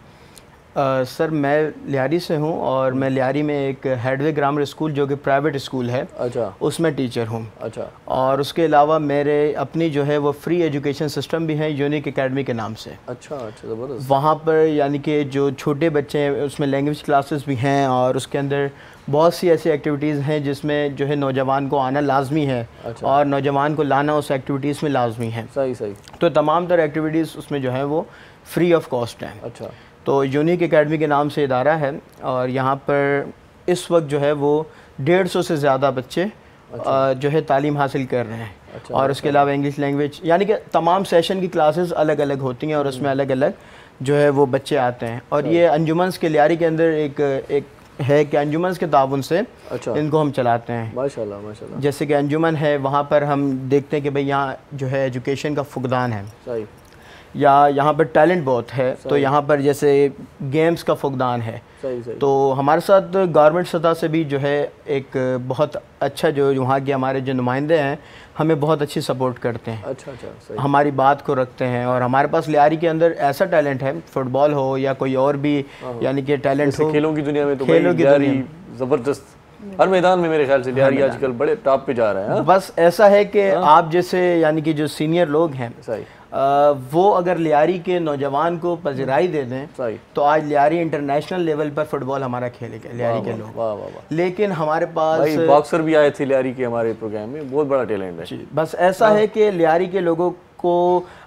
सर मैं लियारी से हूँ और मैं लियारी में एक हेडवे ग्रामर स्कूल जो कि प्राइवेट स्कूल है, अच्छा, उसमें टीचर हूँ। अच्छा। और उसके अलावा मेरे अपनी जो है वो फ्री एजुकेशन सिस्टम भी है यूनिक एकेडमी के नाम से। अच्छा अच्छा, ज़बरदस्त। वहाँ पर यानी कि जो छोटे बच्चे हैं उसमें लैंग्वेज क्लासेस भी हैं और उसके अंदर बहुत सी ऐसी एक्टिविटीज़ हैं जिसमें जो है नौजवान को आना लाजमी है। अच्छा। और नौजवान को लाना उस एक्टिविटीज़ में लाजमी है। सही सही। तो तमाम तरह एक्टिविटीज़ उसमें जो है वो फ्री ऑफ कॉस्ट हैं। अच्छा। तो यूनिक एकेडमी के नाम से इदारा है और यहाँ पर इस वक्त जो है वो 150 से ज़्यादा बच्चे जो है तालीम हासिल कर रहे हैं। अच्छा, और उसके अलावा इंग्लिश लैंग्वेज यानी कि तमाम सेशन की क्लासेस अलग अलग होती हैं और उसमें अलग अलग जो है वो बच्चे आते हैं। और ये अंजुमन्स के लियारी के अंदर एक है कि अंजुमन्स के ताउन से अच्छा, इनको हम चलाते हैं। माशाल्लाह माशाल्लाह। जैसे कि अंजुमन है, वहाँ पर हम देखते हैं कि भाई यहाँ जो है एजुकेशन का फुकदान है, सही, या यहाँ पर टैलेंट बहुत है तो यहाँ पर जैसे गेम्स का फुकदान है। सही सही। तो हमारे साथ गवर्नमेंट सतह से भी जो है एक बहुत अच्छा जो वहाँ के हमारे जो नुमाइंदे हैं हमें बहुत अच्छी सपोर्ट करते हैं। अच्छा अच्छा, सही। हमारी बात को रखते हैं और हमारे पास लियारी के अंदर ऐसा टैलेंट है, फुटबॉल हो या कोई और भी यानी कि टैलेंट हो, खेलों की दुनिया में तो खेलों की लियारी दुनिया ज़बरदस्त, हर मैदान में मेरे ख्याल से लियारी आजकल बड़े टॉप पे जा रहे हैं। बस ऐसा है कि आप जैसे यानी कि जो सीनियर लोग हैं सही, वो अगर लियारी के नौजवान को पजराई दे दें सही, तो आज लियारी इंटरनेशनल लेवल पर फुटबॉल हमारा खेलेगा लियारी के लोग। वाह वाह वाह। लेकिन हमारे पास भाई बॉक्सर भी आए थे लियारी के हमारे प्रोग्राम में, बहुत बड़ा टैलेंट है। बस ऐसा है कि लियारी के लोगों को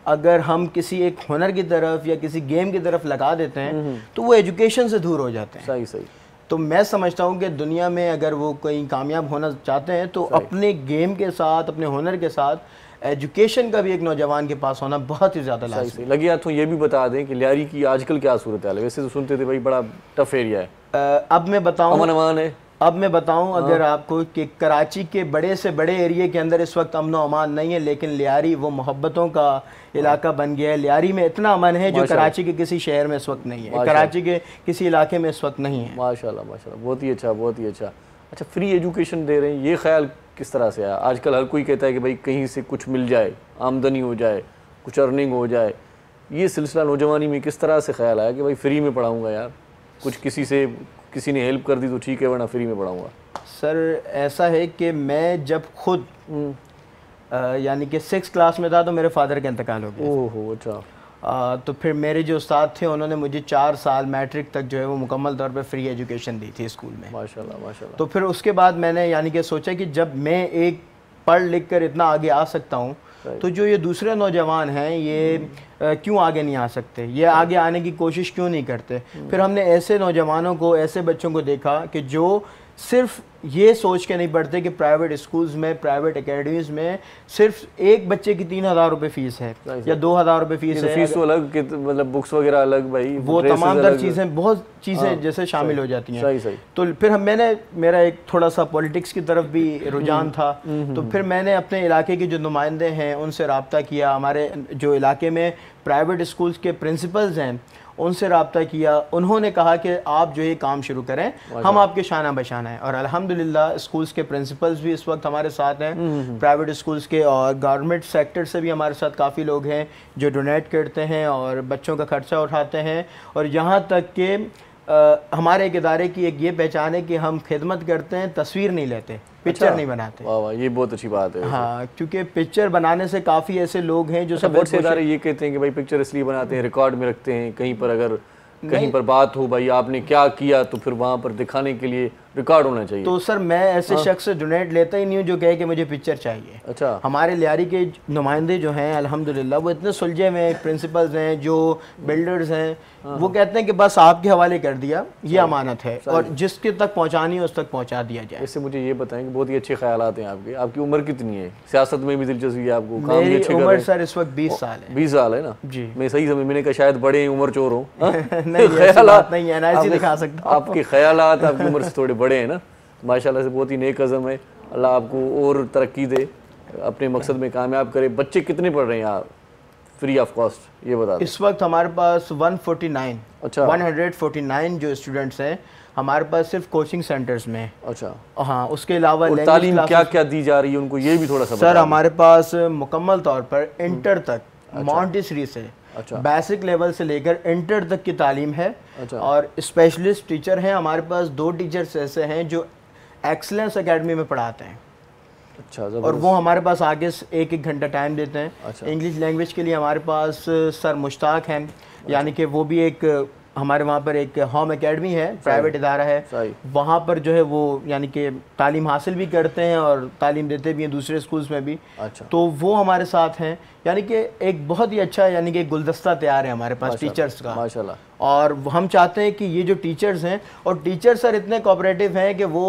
अगर हम किसी एक हुनर की तरफ या किसी गेम की तरफ लगा देते हैं तो वो एजुकेशन से दूर हो जाते हैं। सही सही। तो मैं समझता हूँ कि दुनिया में अगर वो कहीं कामयाब होना चाहते हैं तो अपने गेम के साथ, अपने हुनर के साथ एजुकेशन का भी एक नौजवान के पास होना बहुत ही ज़्यादा लाज़मी है। लगी हाथों ये भी बता दें कि लियारी की आजकल क्या सूरत है? वैसे तो सुनते थे भाई बड़ा टफ एरिया है, अब मैं बताऊँ अमन अमान है। अब मैं बताऊं अगर आपको कि कराची के बड़े से बड़े एरिया के अंदर इस वक्त अमन अमान नहीं है, लेकिन लियारी वो मोहब्बतों का इलाका बन गया है। लियारी में इतना अमन है जो कराची के किसी शहर में इस वक्त नहीं है, कराची के किसी इलाके में इस वक्त नहीं है। माशाल्लाह माशाल्लाह, बहुत ही अच्छा, बहुत ही अच्छा। अच्छा, फ्री एजुकेशन दे रहे हैं, ये ख्याल किस तरह से आया? आजकल हर कोई कहता है कि भाई कहीं से कुछ मिल जाए, आमदनी हो जाए, कुछ अर्निंग हो जाए। ये सिलसिला नौजवानी में किस तरह से ख्याल आया कि भाई फ्री में पढ़ाऊँगा यार, कुछ किसी ने हेल्प कर दी तो ठीक है, वरना फ्री में पढ़ाऊँगा? सर ऐसा है कि मैं जब खुद यानी कि 6th क्लास में था तो मेरे फादर का इंतकाल हो गया। ओहो, अच्छा। तो फिर मेरे जो उस्ताद थे उन्होंने मुझे 4 साल मैट्रिक तक जो है वो मुकम्मल तौर पे फ्री एजुकेशन दी थी स्कूल में। माशाल्लाह माशाल्लाह। तो फिर उसके बाद मैंने यानी कि सोचा कि जब मैं एक पढ़ लिख कर इतना आगे आ सकता हूँ तो जो ये दूसरे नौजवान हैं ये क्यों आगे नहीं आ सकते, ये आगे आने की कोशिश क्यों नहीं करते। फिर हमने ऐसे नौजवानों को, ऐसे बच्चों को देखा कि जो सिर्फ ये सोच के नहीं पढ़ते कि प्राइवेट स्कूल्स में, प्राइवेट एकेडमीज़ में सिर्फ एक बच्चे की 3,000 रुपये फ़ीस है या 2,000 रुपये फ़ीस है। फीस तो अलग, मतलब बुक्स वगैरह अलग, भाई वो तमाम तर चीज़ें, बहुत चीज़ें जैसे शामिल हो जाती हैं। सही सही। तो फिर मेरा एक थोड़ा सा पॉलिटिक्स की तरफ भी रुझान था, तो फिर मैंने अपने इलाके के जो नुमाइंदे हैं उनसे रब्ता किया, हमारे जो इलाके में प्राइवेट स्कूल्स के प्रिंसिपल्स हैं उनसे रब्ता किया। उन्होंने कहा कि आप जो ये काम शुरू करें, हम आपके शाना बशाना है। और अल्हम्दुलिल्लाह स्कूल्स के प्रिंसिपल्स भी इस वक्त हमारे साथ हैं, प्राइवेट स्कूल्स के, और गवर्नमेंट सेक्टर से भी हमारे साथ काफ़ी लोग हैं जो डोनेट करते हैं और बच्चों का खर्चा उठाते हैं। और यहाँ तक कि हमारे एक इदारे की एक ये पहचान है कि हम खिदमत करते हैं, तस्वीर नहीं लेते, पिक्चर नहीं बनाते। वाह वाह, ये बहुत अच्छी बात है। हाँ, क्योंकि पिक्चर बनाने से काफ़ी ऐसे लोग हैं जो बहुत से इदारे ये कहते हैं कि भाई पिक्चर इसलिए बनाते हैं, रिकॉर्ड में रखते हैं, कहीं पर अगर कहीं पर बात हो भाई आपने क्या किया तो फिर वहाँ पर दिखाने के लिए रिकॉर्ड होना चाहिए। तो सर मैं ऐसे शख्स से डोनेट लेता ही नहीं हूँ जो कहे कि मुझे पिक्चर चाहिए। अच्छा। हमारे लियारी के नुमाइंदे जो हैं अल्हम्दुलिल्लाह वो इतने सुलझे हुए प्रिंसिपल्स हैं, जो बिल्डर्स हैं, वो कहते हैं कि बस आपके हवाले कर दिया, ये अमानत है और जिसके तक पहुँचानी है उस तक पहुँचा दिया जाए। इससे मुझे ये बताएं कि बहुत ही अच्छे ख्यालात हैं आपके। आपकी उम्र कितनी है? सियासत में भी दिलचस्पी है आपको? मेरी उम्र सर इस वक्त 20 साल है। 20 साल है ना जी। मैं सही समझ, मैंने कहा शायद बड़े उम्र चोर हो। नहीं, ऐसी बात नहीं है, एनआईसी दिखा सकता हूं। आपके ख्यालात आपकी उम्र से थोड़े बड़े हैं ना, माशाल्लाह से बहुत ही नेक अज़म है। अल्लाह आपको और तरक्की दे, अपने मकसद में कामयाब करे। बच्चे कितने पढ़ रहे हैं आप फ्री ऑफ कॉस्ट, ये बता दें। इस वक्त हमारे पास 149 अच्छा 149 जो स्टूडेंट्स हैं हमारे पास सिर्फ कोचिंग सेंटर्स में। अच्छा। हाँ, उसके अलावा तालीम क्या क्या दी जा रही है उनको, ये भी थोड़ा सा सर हमारे पास मुकम्मल तौर पर इंटर तक मॉन्टेसरी से अच्छा। बेसिक लेवल से लेकर इंटर तक की तालीम है। अच्छा। और स्पेशलिस्ट टीचर हैं हमारे पास, 2 टीचर्स ऐसे हैं जो एक्सलेंस एकेडमी में पढ़ाते हैं। अच्छा, और वो हमारे पास आगे 1-1 घंटा टाइम देते हैं। अच्छा। इंग्लिश लैंग्वेज के लिए हमारे पास सर मुश्ताक हैं, यानी कि वो भी एक हमारे वहाँ पर एक होम एकेडमी है, प्राइवेट इदारा है, वहाँ पर जो है वो यानी कि तालीम हासिल भी करते हैं और तालीम देते भी हैं दूसरे स्कूल्स में भी। अच्छा। तो वो हमारे साथ हैं, यानी कि एक बहुत ही अच्छा यानी कि गुलदस्ता तैयार है हमारे पास टीचर्स का माशाल्लाह। और हम चाहते हैं कि ये जो टीचर्स हैं, और टीचर सर इतने कोऑपरेटिव हैं कि वो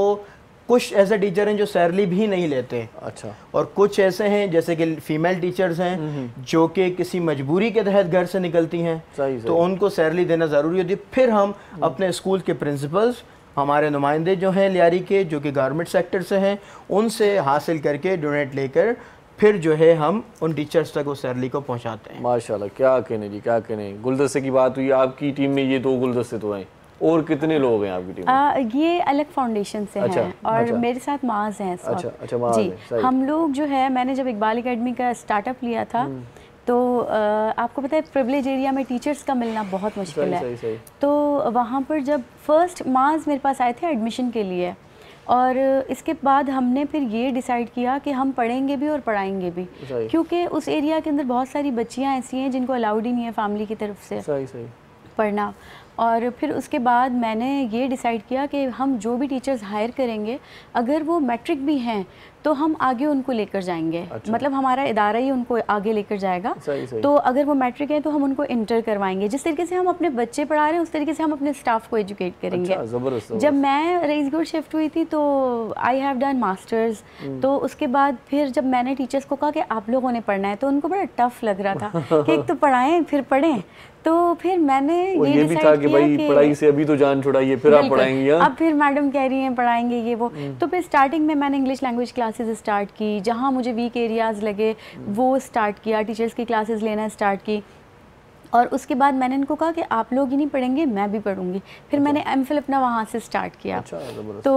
कुछ ऐसे टीचर हैं जो सैलरी भी नहीं लेते। अच्छा। और कुछ ऐसे हैं जैसे कि फीमेल टीचर्स हैं जो कि किसी मजबूरी के तहत घर से निकलती हैं, तो उनको सैलरी देना ज़रूरी होती है। फिर हम अपने स्कूल के प्रिंसिपल्स, हमारे नुमाइंदे जो हैं लियारी के, जो कि गवर्नमेंट सेक्टर से हैं, उनसे हासिल करके डोनेट लेकर फिर जो है हम उन टीचर्स तक उस सैलरी को पहुंचाते हैं। माशाल्लाह, क्या कहने जी, क्या कहने। गुलदस्ते की बात हुई, आपकी टीम में ये 2 गुलदस्ते तो हैं, और कितने लोग हैं आपकी टीम में? ये अलग फाउंडेशन से अच्छा, हैं और अच्छा। मेरे साथ माज हैं इस वक्त। अच्छा, माज जी, हैं, सही। हम लोग जो है, मैंने जब इकबाल एकेडमी का स्टार्टअप लिया था तो आपको पता है प्रिविलेज एरिया में टीचर्स का मिलना बहुत मुश्किल है। सही। तो वहाँ पर जब फर्स्ट माज मेरे पास आए थे एडमिशन के लिए, और इसके बाद हमने फिर ये डिसाइड किया कि हम पढ़ेंगे भी और पढ़ाएंगे भी, क्योंकि उस एरिया के अंदर बहुत सारी बच्चियाँ ऐसी हैं जिनको अलाउड ही नहीं है फैमिली की तरफ से सही पढ़ना। और फिर उसके बाद मैंने ये डिसाइड किया कि हम जो भी टीचर्स हायर करेंगे, अगर वो मैट्रिक भी हैं तो हम आगे उनको लेकर जाएंगे। अच्छा। मतलब हमारा इदारा ही उनको आगे लेकर जाएगा। सही। तो अगर वो मैट्रिक है तो हम उनको इंटर करवाएंगे। जिस तरीके से हम अपने बच्चे पढ़ा रहे हैं उस तरीके से हम अपने स्टाफ को एजुकेट करेंगे। अच्छा, ज़बरदस्त। जब मैं रईसगढ़ शिफ्ट हुई थी तो आई हैव डन मास्टर्स। तो उसके बाद फिर जब मैंने टीचर्स को कहा कि आप लोगों ने पढ़ना है, तो उनको बड़ा टफ लग रहा था कि एक तो पढ़ाएं फिर पढ़ें। तो फिर मैंने ये भी था कि भाई पढ़ाई से अभी तो जान छुड़ाइए, फिर आप पढ़ाएंगी। अब फिर मैडम कह रही हैं पढ़ाएंगे ये वो। तो फिर स्टार्टिंग में मैंने इंग्लिश लैंग्वेज क्लासेस स्टार्ट की, जहाँ मुझे वीक एरियाज़ लगे वो स्टार्ट किया, टीचर्स की क्लासेस लेना स्टार्ट की। और उसके बाद मैंने इनको कहा कि आप लोग ही नहीं पढ़ेंगे, मैं भी पढ़ूंगी। फिर मैंने एमफिल अपना वहाँ से स्टार्ट किया। तो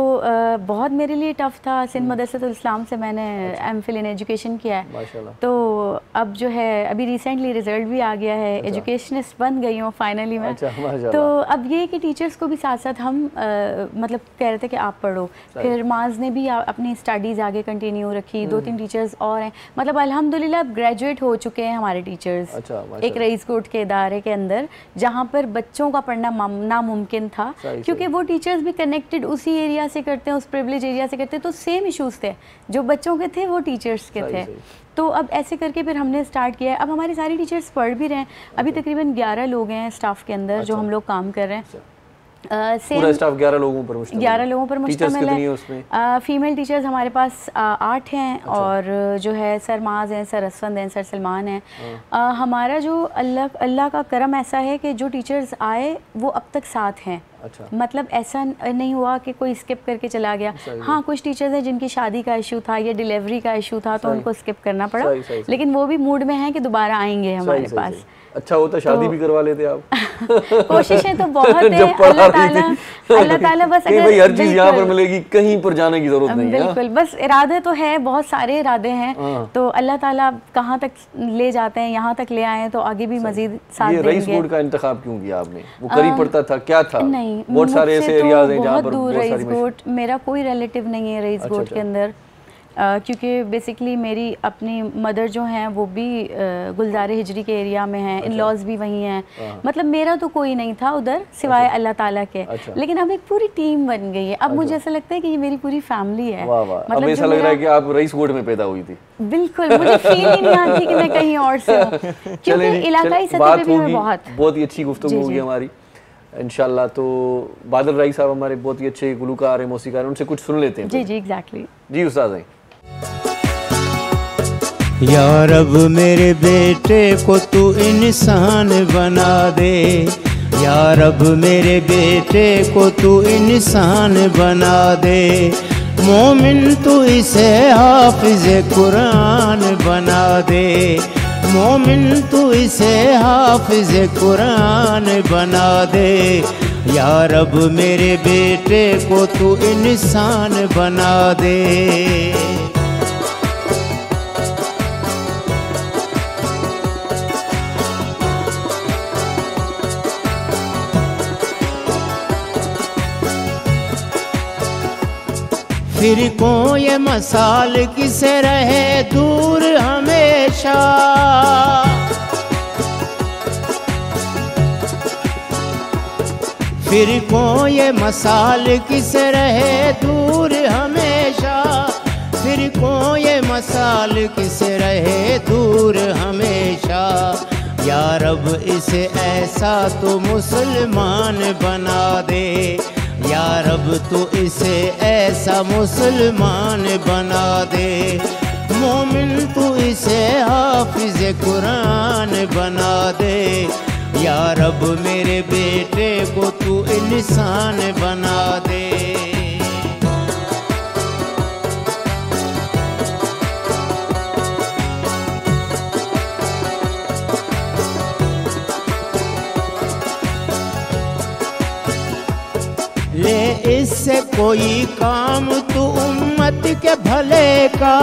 बहुत मेरे लिए टफ़ था। सिंध मदरसतुल इस्लाम से मैंने एमफिल इन एजुकेशन किया है। तो अब जो है अभी रिसेंटली रिज़ल्ट भी आ गया है, एजुकेशनिस्ट बन गई हूँ फाइनली मैं। तो अब ये कि टीचर्स को भी साथ साथ हम मतलब कह रहे थे कि आप पढ़ो। फिर माज ने भी अपनी स्टडीज़ आगे कंटिन्यू रखी। 2-3 टीचर्स और हैं, मतलब अल्हम्दुलिल्लाह अब ग्रेजुएट हो चुके हैं हमारे टीचर्स एक रईसकोट के इदारे के अंदर, जहाँ पर बच्चों का पढ़ना नामुमकिन था, क्योंकि वो टीचर्स भी कनेक्टेड उसी एरिया से करते हैं, उस प्रिविलेज एरिया से करते हैं। तो सेम इश्यूज थे, जो बच्चों के थे वो टीचर्स के थे। तो अब ऐसे करके फिर हमने स्टार्ट किया है। अब हमारे सारे टीचर्स पढ़ भी रहे हैं। अभी तकरीबन 11 लोग हैं स्टाफ के अंदर जो हम लोग काम कर रहे हैं। पूरा स्टाफ 11 लोगों पर मुश्तमिल 11 लोगों पर मुश्तमिल है। फीमेल टीचर्स हमारे पास 8 हैं। और जो है सर माज हैं, सर असफंद हैं, सर सलमान हैं। हमारा जो अल्लाह का करम ऐसा है कि जो टीचर्स आए वो अब तक साथ हैं। मतलब ऐसा नहीं हुआ कि कोई स्किप करके चला गया। हाँ, कुछ टीचर्स हैं जिनकी शादी का इशू था या डिलीवरी का इशू था तो उनको स्किप करना पड़ा, लेकिन वो भी मूड में हैं कि दोबारा आएंगे हमारे पास। अच्छा होता शादी भी करवा लेते आप। कोशिशें तो बहुत है। अल्लाह ताला बस अगर भाई हर चीज यहाँ पर मिलेगी, कहीं पर जाने की जरूरत नहीं है। बिल्कुल, बस इरादे तो है, बहुत सारे इरादे हैं। तो अल्लाह ताला कहाँ तक ले जाते हैं, यहाँ तक ले आए तो आगे भी मजीद साथ देंगे। रईसकोट का इंतखाब क्यों किया आपने? वो करीब पड़ता था, क्या था? नहीं, बहुत सारे ऐसे एरियाज हैं जहाँ पर बहुत दूर रईसकोट। मेरा कोई रिलेटिव नहीं है रईसकोट के अंदर, क्योंकि बेसिकली मेरी अपनी मदर जो हैं वो भी गुलजार हिजरी के एरिया में हैं। इन लॉज भी वहीं हैं। मतलब मेरा तो कोई नहीं था उधर सिवाय अल्लाह ताला के। लेकिन अब एक पूरी टीम बन गई है। अब मुझे ऐसा लगता है कि ये मेरी पूरी फैमिली है। मतलब अब ऐसा लग रहा है कि आप रईसकोट में पैदा हुई थी। बिल्कुल, मुझे फील ही नहीं आती कि मैं कहीं और से हूँ, क्योंकि इलाकाई सतह पे भी मैं बहुत ही अच्छी गुफ्तगू होगी हमारी इंशाल्लाह। तो बादल राई साहब हमारे बहुत ही अच्छे गुलकार हैं, मौसीकार हैं, उनसे कुछ सुन लेते हैं। जी एग्जैक्टली। जी उस्ताद हैं। या रब मेरे बेटे को तू इंसान बना दे, या रब मेरे बेटे को तू इंसान बना दे। मोमिन तू इसे हाफिज कुरान बना दे, मोमिन तू इसे हाफिज कुरान बना दे। या रब मेरे बेटे को तू इंसान बना दे। फिर को ये मसाल किसे रहे दूर हमेशा। फिर को ये मसाल किसे रहे दूर हमेशा। फिर को ये मसाल किसे रहे दूर हमेशा। या रब इसे ऐसा तो मुसलमान बना दे। या रब तो इसे ऐसा मुसलमान बना दे। मोमिन तू इसे हाफिज कुरान बना दे। या रब मेरे बेटे को तू इंसान बना दे। ले इससे कोई काम तू उम्मत के भले का।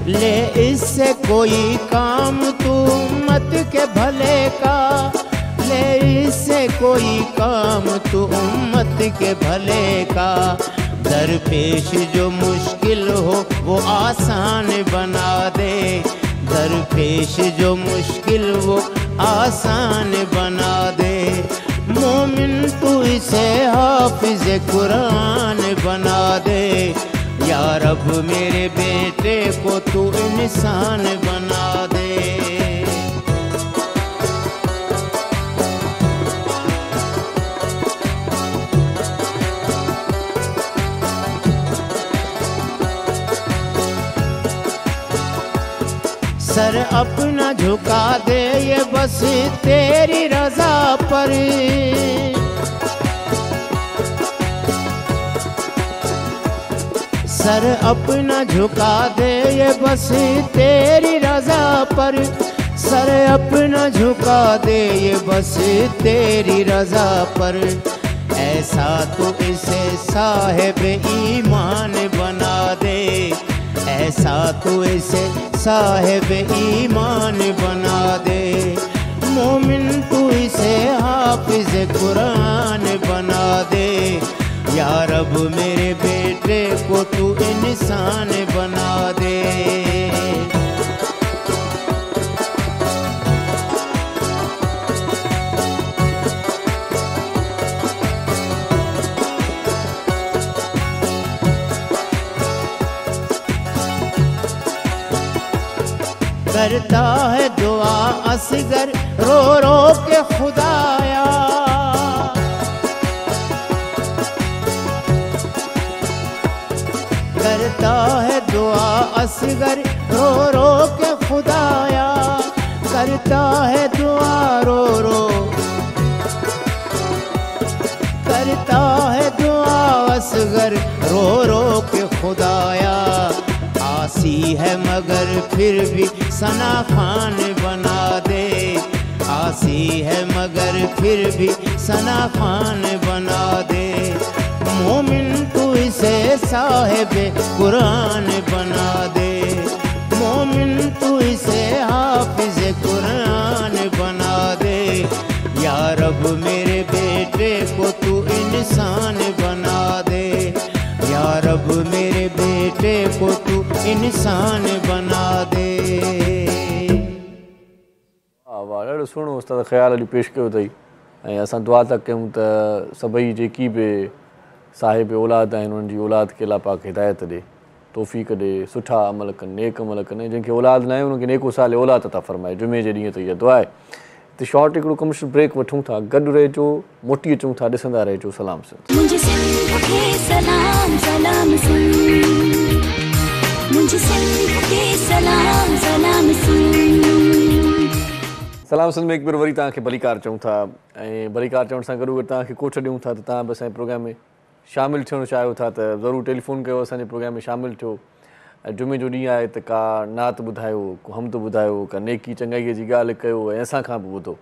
ले इससे कोई काम तू उम्मत के भले का। ले इससे कोई काम तू उम्मत के भले का। दरपेश जो मुश्किल हो वो आसान बना दे। दरपेश जो मुश्किल वो आसान बना दे। मोमिन तू इसे हाफिज कुरान बना दे। या रब मेरे बेटे को तू इंसान बना दे। सर अपना झुका दे ये बस तेरी रजा पर। सर अपना झुका दे ये बस तेरी रजा पर। सर अपना झुका दे ये बस तेरी रजा पर। ऐसा तो इसे साहिब ईमान बना दे। ऐसा तो इसे साहिब ईमान बना दे। मोमिन तू इसे हाफिज कुरान बना दे। या रब मेरे बेटे को तू इंसान बना दे। करता है दुआ असगर रो रो के खुदाया। करता है दुआ असगर रो रो के खुदाया। करता है दुआ रो रो। करता है दुआ असगर रो रो के खुदाया। आसी है मगर फिर भी सना खान बना दे। आसी है मगर फिर भी सना खान बना दे। मोमिन तू इसे साहिब कुरान बना दे। मोमिन तू इसे हाफिज कुरान बना दे। या रब मेरे बेटे को तू इंसान बना दे। या रब मेरे बेटे को तू इंसान बना दे। वाह ॾाढो सुहिणो उस्ताद ख़्याल अॼु पेश कयो अथई। ऐं असां दुआ था कयूं त सभई जेकी बि साहिब औलाद आहिनि उन्हनि जी औलाद खे अल्लाह पाक हिदायत ॾे, तौफ़ीक़ ॾे, सुठा अमल कनि, नेक अमल कनि। जंहिंखे औलाद न आहे उनखे नेको साल औलाद अता फरमाए। जुमे जे ॾींहं ते इहा दुआ आहे। त शॉर्ट हिकिड़ो कमर्शियल ब्रेक वठूं था, गॾु रहिजो, मोटी अचूं था, ॾिसंदा रहिजो सलाम सिंध। सलाम सिंध में हिकु भेरो वरी तव्हांखे भलीकार चऊं था। ऐं भलीकार चवण सां गॾो गॾु तव्हांखे कोठ ॾियूं था त तव्हां बि असांजे प्रोग्राम में शामिलु थियणु चाहियो था त ज़रूरु टेलीफोन कयो, असांजे प्रोग्राम में शामिलु थियो। ऐं जुमे जो ॾींहुं आहे त का नात ॿुधायो, को हमद ॿुधायो, का नेकी चङाईअ जी ॻाल्हि कयो ऐं असां खां बि ॿुधो।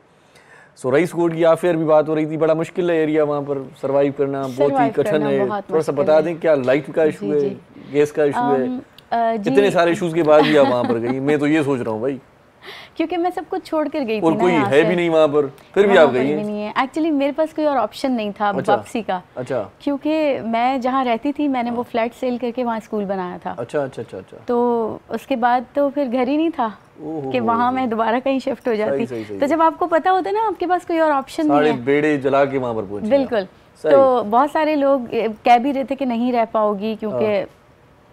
सो रईस कोट की आफेयर भी बात हो रही थी, बड़ा मुश्किल है एरिया वहाँ पर सर्वाइव करना, बहुत ही कठिन है। थोड़ा सा बता दें क्या लाइट का इशू है, गैस का इशू है, कितने सारे इशूज़ के बाद भी आप वहाँ पर गई? मैं तो ये सोच रहा हूँ भाई। क्योंकि मैं सब कुछ छोड़ कर गई थी और ना, कोई यहाँ है से। भी नहीं वहाँ पर, फिर भी वहाँ आप पर गई भी हैं? नहीं है एक्चुअली, मेरे पास कोई और ऑप्शन नहीं था वापसी का। अच्छा क्योंकि मैं जहाँ रहती थी मैंने वो फ्लैट सेल करके वहाँ स्कूल बनाया था। अच्छा। तो उसके बाद तो फिर घर ही नहीं था कि वहाँ मैं दोबारा कहीं शिफ्ट हो जाती। सही। तो जब आपको पता होता है ना आपके पास कोई और ऑप्शन नहीं सारे है, बेड़े जला के वहाँ पर पहुंची। बिल्कुल। तो बहुत सारे लोग कह भी रहे थे कि नहीं रह पाओगी, क्योंकि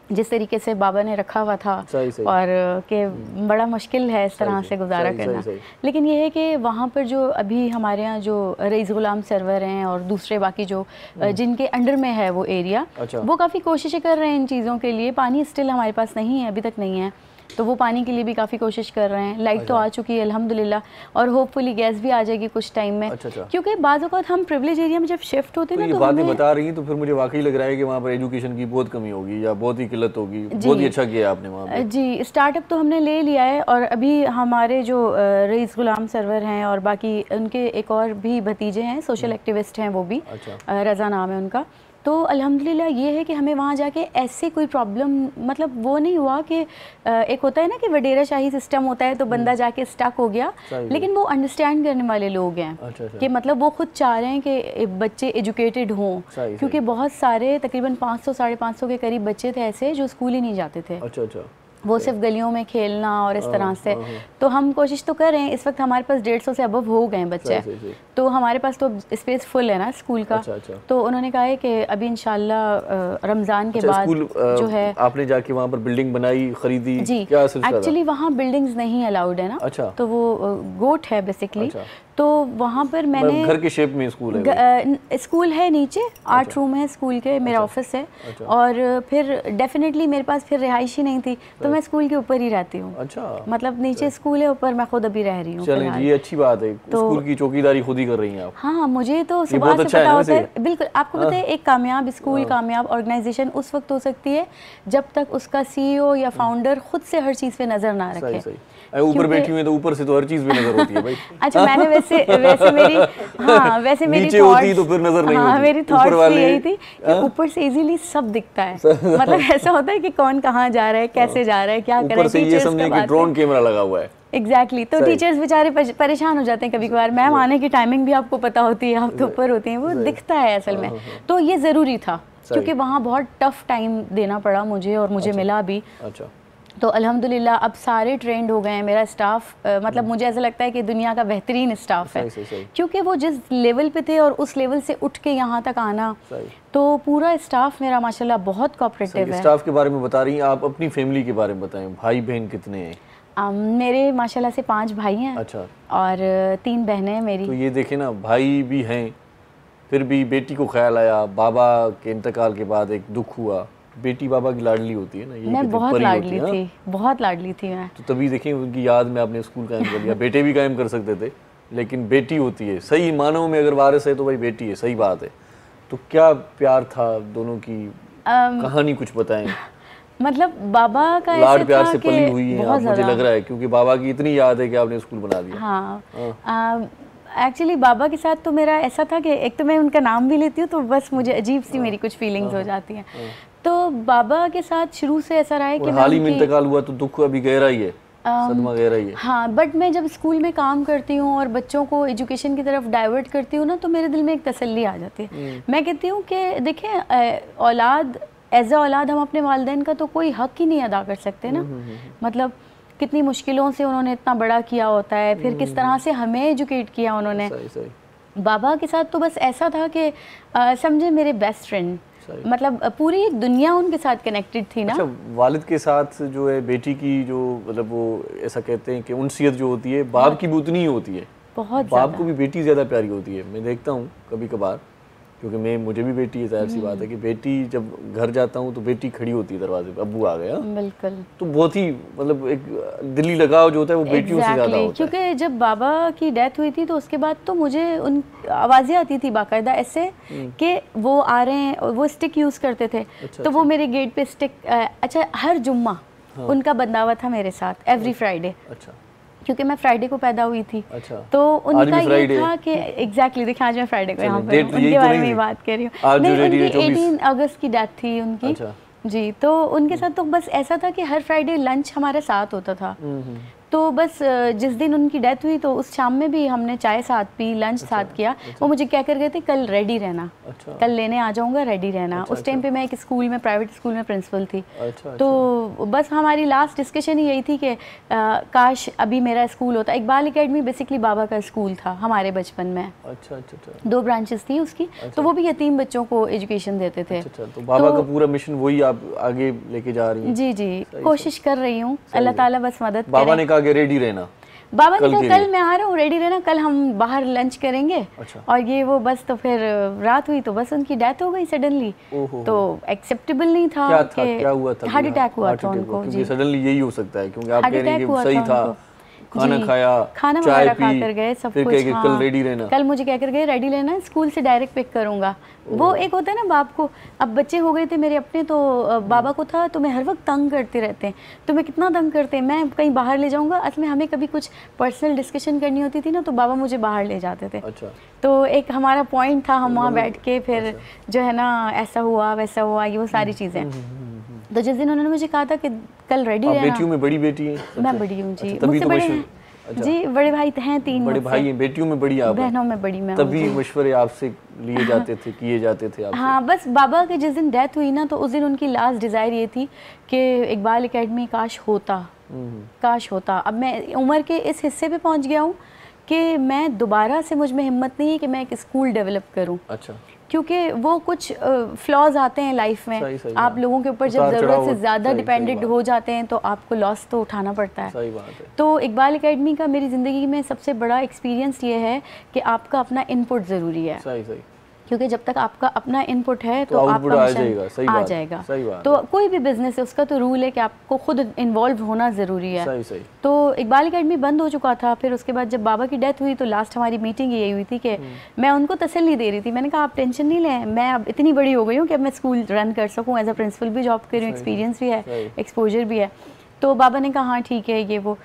जिस तरीके से बाबा ने रखा हुआ था सही। और कि बड़ा मुश्किल है इस तरह से गुजारा करना। लेकिन ये है कि वहाँ पर जो अभी हमारे यहाँ जो रईस गुलाम सरवर हैं और दूसरे बाकी जो जिनके अंडर में है वो एरिया, वो काफ़ी कोशिशें कर रहे हैं इन चीज़ों के लिए। पानी स्टिल हमारे पास नहीं है, अभी तक नहीं है, तो वो पानी के लिए भी काफ़ी कोशिश कर रहे हैं। लाइट तो आ चुकी है अल्हम्दुलिल्लाह, और होपफुली गैस भी आ जाएगी कुछ टाइम में। क्योंकि बाज़ औक़ात हम प्रिविलेज एरिया में जब शिफ्ट होते हैं तो ना, ये बातें बता रही हैं तो फिर मुझे वाकई लग रहा है कि वहाँ पर एजुकेशन की बहुत कमी होगी या बहुत ही किल्लत होगी। बहुत ही अच्छा किया आपने वहाँ पे। जी, स्टार्टअप तो हमने ले लिया है, और अभी हमारे जो रईस गुलाम सरवर हैं और बाकी उनके एक और भी भतीजे हैं, सोशल एक्टिविस्ट हैं वो भी, रज़ा नाम है उनका। तो अल्हम्दुलिल्लाह ये है कि हमें वहाँ जाके ऐसे कोई प्रॉब्लम, मतलब वो नहीं हुआ कि एक होता है ना कि वडेरा शाही सिस्टम होता है तो बंदा जाके स्टक हो गया, लेकिन वो अंडरस्टैंड करने वाले लोग हैं कि मतलब वो खुद चाह रहे हैं कि बच्चे एजुकेटेड हों, क्योंकि बहुत सारे तकरीबन 500-550 के करीब बच्चे थे ऐसे जो स्कूल ही नहीं जाते थे। वो सिर्फ गलियों में खेलना और इस तरह से। तो हम कोशिश तो कर रहे हैं, इस वक्त हमारे पास 150 से अबव हो गए हैं बच्चे, तो हमारे पास तो स्पेस फुल है ना स्कूल का। तो उन्होंने कहा है कि अभी इंशाल्लाह रमज़ान के बाद जो है। आपने जाके वहाँ पर बिल्डिंग बनाई, खरीदी? जी, एक्चुअली वहाँ बिल्डिंग्स नहीं अलाउड है ना, तो वो गोट है बेसिकली। तो वहाँ पर मैंने घर के शेप में स्कूल है? स्कूल है नीचे, 8 रूम है स्कूल के, मेरा ऑफिस है, और फिर डेफिनेटली मेरे पास फिर रिहाइश ही नहीं थी, तो मैं स्कूल के ऊपर ही रहती हूँ। मतलब नीचे स्कूल है, ऊपर मैं खुद अभी रह रही हूँ। चलें, ये अच्छी बात है। स्कूल की चौकीदारी खुद ही कर रही हैं आप? हाँ, मुझे तो सुबह से पता होता है। बिल्कुल, आपको पता है एक कामयाब स्कूल, कामयाब ऑर्गेनाइजेशन उस वक्त हो सकती है जब तक उसका CEO या फाउंडर खुद से हर चीज़ पे नज़र ना रखे। ऊपर बैठी हुई है तो ऊपर से तो हर चीज़ पे नज़र होती है भाई। अच्छा, मैंने वैसे मेरी मेरी नीचे होती तो फिर नज़र नहीं होती। मेरी थॉट्स भी यही थी कि ऊपर से इजीली सब दिखता है। मतलब ऐसा होता है कि कौन कहाँ जा रहा है, कैसे जा रहा है, क्या कर रहा है। ऊपर से ये समझे कि ड्रोन कैमरा लगा हुआ है। एग्जैक्टली, तो टीचर्स बेचारे परेशान हो जाते हैं कभी कभार। मैम आने की टाइमिंग भी आपको पता होती है, आप तो ऊपर होती हैं, वो दिखता है असल में। तो ये ज़रूरी था, क्योंकि वहाँ बहुत टफ टाइम देना पड़ा मुझे, और मुझे मिला भी। तो अल्हम्दुलिल्लाह अब सारे ट्रेंड हो गए हैं। मेरा स्टाफ मतलब मुझे ऐसा लगता है कि दुनिया का बेहतरीन स्टाफ है, क्योंकि वो जिस लेवल पे थे और उस लेवल से उठ के यहाँ तक आना, तो पूरा स्टाफ मेरा माशाल्लाह बहुत कोऑपरेटिव है। स्टाफ के बारे में बता रही हैं आप, अपनी फैमिली के बारे में बताएं। भाई बहन कितने हैं? मेरे माशाल्लाह से 5 भाई हैं। और 3 बहनें हैं मेरी। तो ये देखें ना, भाई भी हैं, फिर भी बेटी को ख्याल आया, बाबा के इंतकाल के बाद एक दुख हुआ। बेटी बाबा की लाडली होती है ना, ये मैं बहुत लाडली थी, बहुत लाडली थी मैं। तो तभी देखें उनकी याद में आपने स्कूल कायम कर लिया। बेटे भी कायम कर सकते थे, लेकिन बेटी होती है सही मानों में, अगर वारिस है तो भाई बेटी है, सही बात है। तो क्या प्यार था दोनों की, कहानी कुछ बताएं। मतलब बाबा का लाड प्यार से पली हुई है आप, मुझे लग रहा है, क्योंकि बाबा की इतनी याद है कि आपने स्कूल बना दिया। हाँ, एक्चुअली बाबा के साथ तो मेरा ऐसा था कि एक तो मैं उनका नाम भी लेती हूँ तो बस मुझे अजीब सी मेरी कुछ फीलिंग्स हो जाती हैं। तो बाबा के साथ शुरू से ऐसा रहा है कि हाल ही में इंतकाल हुआ तो दुख अभी गहरा ही है, सदमा गहरा ही है। हाँ, बट मैं जब स्कूल में काम करती हूँ और बच्चों को एजुकेशन की तरफ डाइवर्ट करती हूँ ना, तो मेरे दिल में एक तसल्ली आ जाती है। मैं कहती हूँ कि देखें, औलाद एज अ औलाद हम अपने वालिदैन का तो कोई हक ही नहीं अदा कर सकते ना। मतलब कितनी मुश्किलों से उन्होंने इतना बड़ा किया होता है, फिर किस तरह से हमें एजुकेट किया उन्होंने। बाबा के साथ तो बस ऐसा था कि समझे मेरे बेस्ट फ्रेंड, मतलब पूरी एक दुनिया उनके साथ कनेक्टेड थी ना। अच्छा, वालिद के साथ जो है बेटी की जो, मतलब वो ऐसा कहते हैं कि उनसियत जो होती है बाप की भी उतनी ही होती है। बहुत बाप को भी बेटी ज़्यादा प्यारी होती है। मैं देखता हूँ कभी कभार, क्योंकि मुझे भी बेटी है, जाहिर सी बात है कि बेटी जब घर जाता हूँ तो बेटी खड़ी होती है दरवाजे पे, अब्बू आ गया। बिल्कुल। तो बहुत ही मतलब एक दिली लगाव जो होता है वो बेटियों से ज़्यादा होता है। क्योंकि जब बाबा की डेथ हुई थी तो उसके बाद तो मुझे उन आवाज़ें आती थी बाकायदा ऐसे कि वो आ रहे हैं, वो स्टिक यूज़ करते थे। तो वो मेरे गेट पे स्टिक, अच्छा हर जुम्मा उनका बंदावा था मेरे साथ, एवरी फ्राइडे। अच्छा, क्योंकि मैं फ्राइडे को पैदा हुई थी। अच्छा। तो उनका ये था कि एग्जैक्टली देखिए आज मैं फ्राइडे को यहाँ पर उनके बारे में बात कर रही हूँ। नहीं, उनकी 18 अगस्त की डेथ थी उनकी। अच्छा। जी, तो उनके साथ तो बस ऐसा था कि हर फ्राइडे लंच हमारे साथ होता था। तो बस जिस दिन उनकी डेथ हुई तो उस शाम में भी हमने चाय साथ पी, लंच साथ किया। वो मुझे क्या कर गए थे, कल रेडी रहना, कल लेने आ जाऊँगा, रेडी रहना। उस टाइम पे मैं एक स्कूल में, प्राइवेट स्कूल में प्रिंसिपल थी। तो बस हमारी लास्ट डिस्कशन ही यही थी कि काश अभी मेरा स्कूल होता। इकबाल एकेडमी बेसिकली बाबा का स्कूल था हमारे बचपन में। अच्छा अच्छा अच्छा। 2 ब्रांचेस थी उसकी। तो वो भी यतीम बच्चों को एजुकेशन देते थे। तो बाबा का पूरा मिशन वही आप आगे लेके जा रही हैं? जी जी, कोशिश कर रही हूँ, अल्लाह ताला बस मदद करे। बाबा ने कहा कि रेडी रहना, बाबा ने कहा कल मैं आ रहा हूँ, रेडी रहना, कल हम बाहर लंच करेंगे। अच्छा। और ये वो बस, तो फिर रात हुई तो बस उनकी डेथ हो गई सडनली। तो एक्सेप्टेबल नहीं था। क्या हुआ था? हार्ट अटैक हुआ था उनको। जी, सडनली यही हो सकता है क्योंकि आप कह रहे हैं कि सही था, खाना खाया, खाना वगैरह खा कर गए, सब कुछ। हाँ, कल रेडी रहना, कल मुझे क्या कर गए, रेडी रहना, स्कूल से डायरेक्ट पिक करूंगा। वो एक होता है ना बाप को, अब बच्चे हो गए थे मेरे अपने, तो बाबा को था तो मैं हर वक्त तंग करते रहते हैं। तो मैं कितना तंग करते हैं, मैं कहीं बाहर ले जाऊंगा, असल में हमें कभी कुछ पर्सनल डिस्कशन करनी होती थी ना, तो बाबा मुझे बाहर ले जाते थे। अच्छा। तो एक हमारा पॉइंट था, हम वहाँ बैठ के फिर जो है ना ऐसा हुआ वैसा हुआ, ये वो सारी चीज़ें। तो जिस दिन उन्होंने मुझे कहा था कि कल रेडी रहना। बेटियों में बड़ी बेटी है? मैं बड़ी हूँ जी, मुझसे बड़े हैं जी, बड़े भाई हैं 3। बड़े भाई हैं, बेटियों में बड़ी आप? बहनों में बड़ी मैं। तभी मशवरे आपसे लिए जाते थे, किए जाते थे आपसे? हाँ, बस बाबा के जिस दिन डेथ हुई ना, तो उस दिन उनकी लास्ट डिज़ायर ये थी कि इकबाल एकेडमी काश होता, काश होता। अब मैं उम्र के इस हिस्से पे पहुंच गया हूँ कि मैं दोबारा से, मुझ में हिम्मत नहीं है कि मैं एक स्कूल डेवलप करूँ। अच्छा। क्योंकि वो कुछ फ्लॉज आते हैं लाइफ में। सही आप लोगों के ऊपर जब ज़रूरत से ज़्यादा डिपेंडेंट हो जाते हैं तो आपको लॉस तो उठाना पड़ता है। सही बात है। तो इकबाल एकेडमी का मेरी ज़िंदगी में सबसे बड़ा एक्सपीरियंस ये है कि आपका अपना इनपुट ज़रूरी है। सही सही। क्योंकि जब तक आपका अपना इनपुट है तो आपका मिशन आ जाएगा। सही बात। तो कोई भी बिजनेस है उसका तो रूल है कि आपको खुद इन्वॉल्व होना ज़रूरी है। सही सही। तो इकबाल एकेडमी बंद हो चुका था। फिर उसके बाद जब बाबा की डेथ हुई तो लास्ट हमारी मीटिंग यही हुई थी कि मैं उनको तसल्ली दे रही थी। मैंने कहा आप टेंशन नहीं लें, मैं अब इतनी बड़ी हो गई हूँ कि अब मैं स्कूल रन कर सकूँ, एज अ प्रिंसिपल भी जॉब कर रही हूँ, एक्सपीरियंस भी है, एक्सपोजर भी है। तो बाबा ने कहा हाँ ठीक है ये वो।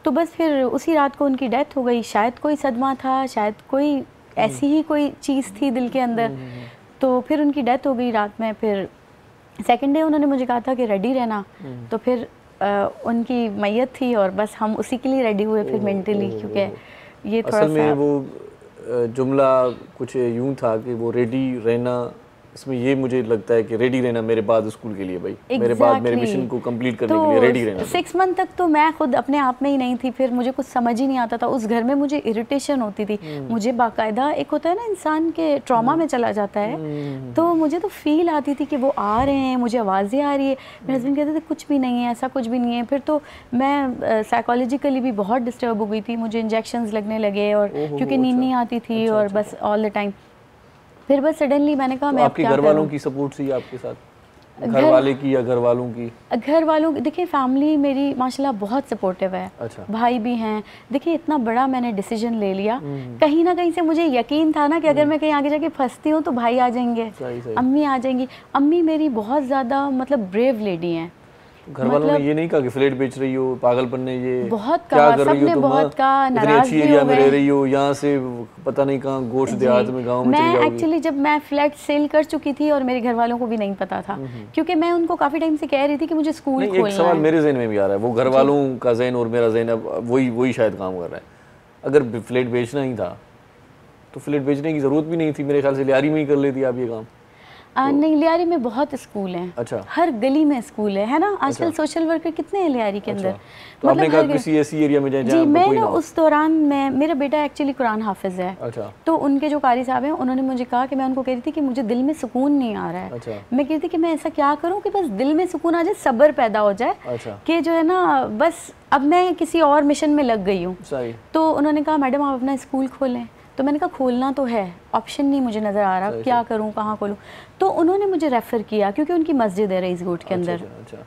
तो बस फिर उसी रात को उनकी डेथ हो गई। शायद कोई सदमा था, शायद कोई ऐसी ही कोई चीज़ थी दिल के अंदर। तो फिर उनकी डेथ हो गई रात में। फिर सेकंड डे उन्होंने मुझे कहा था कि रेडी रहना। तो फिर उनकी मैयत थी और बस हम उसी के लिए रेडी हुए फिर मेंटली, क्योंकि ये थोड़ा असल में वो जुमला कुछ यूं था कि वो रेडी रहना, इसमें ये मुझे लगता है कि रेडी रहना मेरे बाद स्कूल के लिए भाई, मेरे बाद मेरे मिशन को कंप्लीट करने के लिए रेडी रहना। 6 मंथ तक तो मैं खुद अपने आप में ही नहीं थी। फिर मुझे कुछ समझ ही नहीं आता था। उस घर में मुझे इरिटेशन होती थी। मुझे बाकायदा एक होता है ना इंसान के ट्रॉमा में चला जाता है, तो मुझे तो फील आती थी कि वो आ रहे हैं, मुझे आवाज़ें आ रही है। मेरे हस्बैंड कहते थे कुछ भी नहीं है, ऐसा कुछ भी नहीं है। फिर तो मैं साइकोलॉजिकली भी बहुत डिस्टर्ब हो गई थी। मुझे इंजेक्शंस लगने लगे और क्योंकि नींद नहीं आती थी और बस ऑल द टाइम। फिर बस सडनली मैंने कहा मैं आपके घर वालों की सपोर्ट थी आपके साथ? घर वाले की या घर वालों की? घर वालों की देखिए, फैमिली मेरी माशाल्लाह बहुत सपोर्टिव है। अच्छा। भाई भी हैं। देखिए इतना बड़ा मैंने डिसीजन ले लिया, कहीं ना कहीं से मुझे यकीन था ना कि अगर मैं कहीं आगे जाके फंसती हूँ तो भाई आ जाएंगे, अम्मी आ जाएंगी। अम्मी मेरी बहुत ज़्यादा मतलब ब्रेव लेडी हैं। घर वालों ने ये नहीं कहा कि फ्लैट बेच रही हो, पागलपन ने ये बहुत कहा, सबने बहुत कहा, नाराज भी हो गए, रह रही हो, यहाँ से पता नहीं कहाँ गोश्त देहात में गांव में चली जाओगी। मैं एक्चुअली जब मैं फ्लैट सेल कर चुकी थी और मेरे घर वालों को भी नहीं पता था, क्योंकि मैं उनको काफी टाइम से कह रही थी कि मुझे स्कूल खोलना है। एक सवाल मेरे ज़हन में भी आ रहा है, वो घर वालों का ज़हन और मेरा ज़हन अब वही शायद काम कर रहा है। अगर फ्लैट बेचना ही था तो फ्लैट बेचने की जरूरत भी नहीं थी मेरे ख्याल से, लियारी में ही कर लेती आप ये काम। नहीं, लियारी में बहुत स्कूल हैं। अच्छा। हर गली में स्कूल है ना। आजकल सोशल वर्कर कितने हैं लियारी के अंदर। तो आपने कहा किसी ऐसी एरिया में जाए जी, मैं ना उस दौरान मेरा बेटा एक्चुअली कुरान हाफिज है। अच्छा। तो उनके जो कारी साहब हैं उन्होंने मुझे कहा कि मैं उनको कह रही थी कि मुझे दिल में सुकून नहीं आ रहा है। अच्छा। मैं कह रही थी कि मैं ऐसा क्या करूँ कि बस दिल में सुकून आ जाए, सब्र पैदा हो जाए। अच्छा। कि जो है ना बस अब मैं किसी और मिशन में लग गई हूँ। तो उन्होंने कहा मैडम आप अपना स्कूल खोलें। तो मैंने कहा खोलना तो है, ऑप्शन नहीं मुझे नज़र आ रहा, क्या करूं, कहाँ खोलूं। तो उन्होंने मुझे रेफ़र किया क्योंकि उनकी मस्जिद है रईस गोट के अंदर। अच्छा।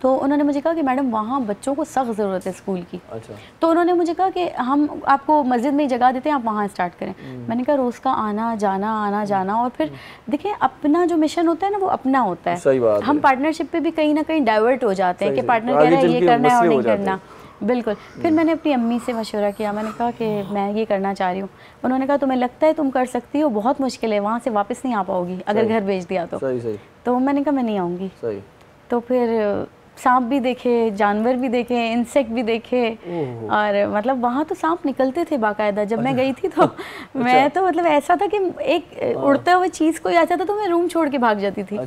तो उन्होंने मुझे कहा कि मैडम वहाँ बच्चों को सख्त ज़रूरत है स्कूल की। अच्छा। तो उन्होंने मुझे कहा कि हम आपको मस्जिद में ही जगह देते हैं, आप वहाँ स्टार्ट करें। मैंने कहा रोज़ का आना जाना और फिर देखिए अपना जो मिशन होता है ना वो अपना होता है। सही बात है। हम पार्टनरशिप पे भी कहीं ना कहीं डाइवर्ट हो जाते हैं कि पार्टनर कह रहा है ये करना है और नहीं करना। बिल्कुल। फिर मैंने अपनी अम्मी से मशवरा किया, मैंने कहा कि मैं ये करना चाह रही हूँ। उन्होंने कहा तुम्हें लगता है तुम कर सकती हो, बहुत मुश्किल है, वहाँ से वापस नहीं आ पाओगी अगर घर भेज दिया तो। सही। तो मैंने कहा मैं नहीं आऊँगी। सही। तो फिर सांप भी देखे, जानवर भी देखे, इंसेक्ट भी देखे, और मतलब वहाँ तो सांप निकलते थे बाकायदा। जब मैं गई थी तो मैं तो मतलब ऐसा था कि एक उड़ता हुआ चीज़ कोई आता था तो मैं रूम छोड़ के भाग जाती थी।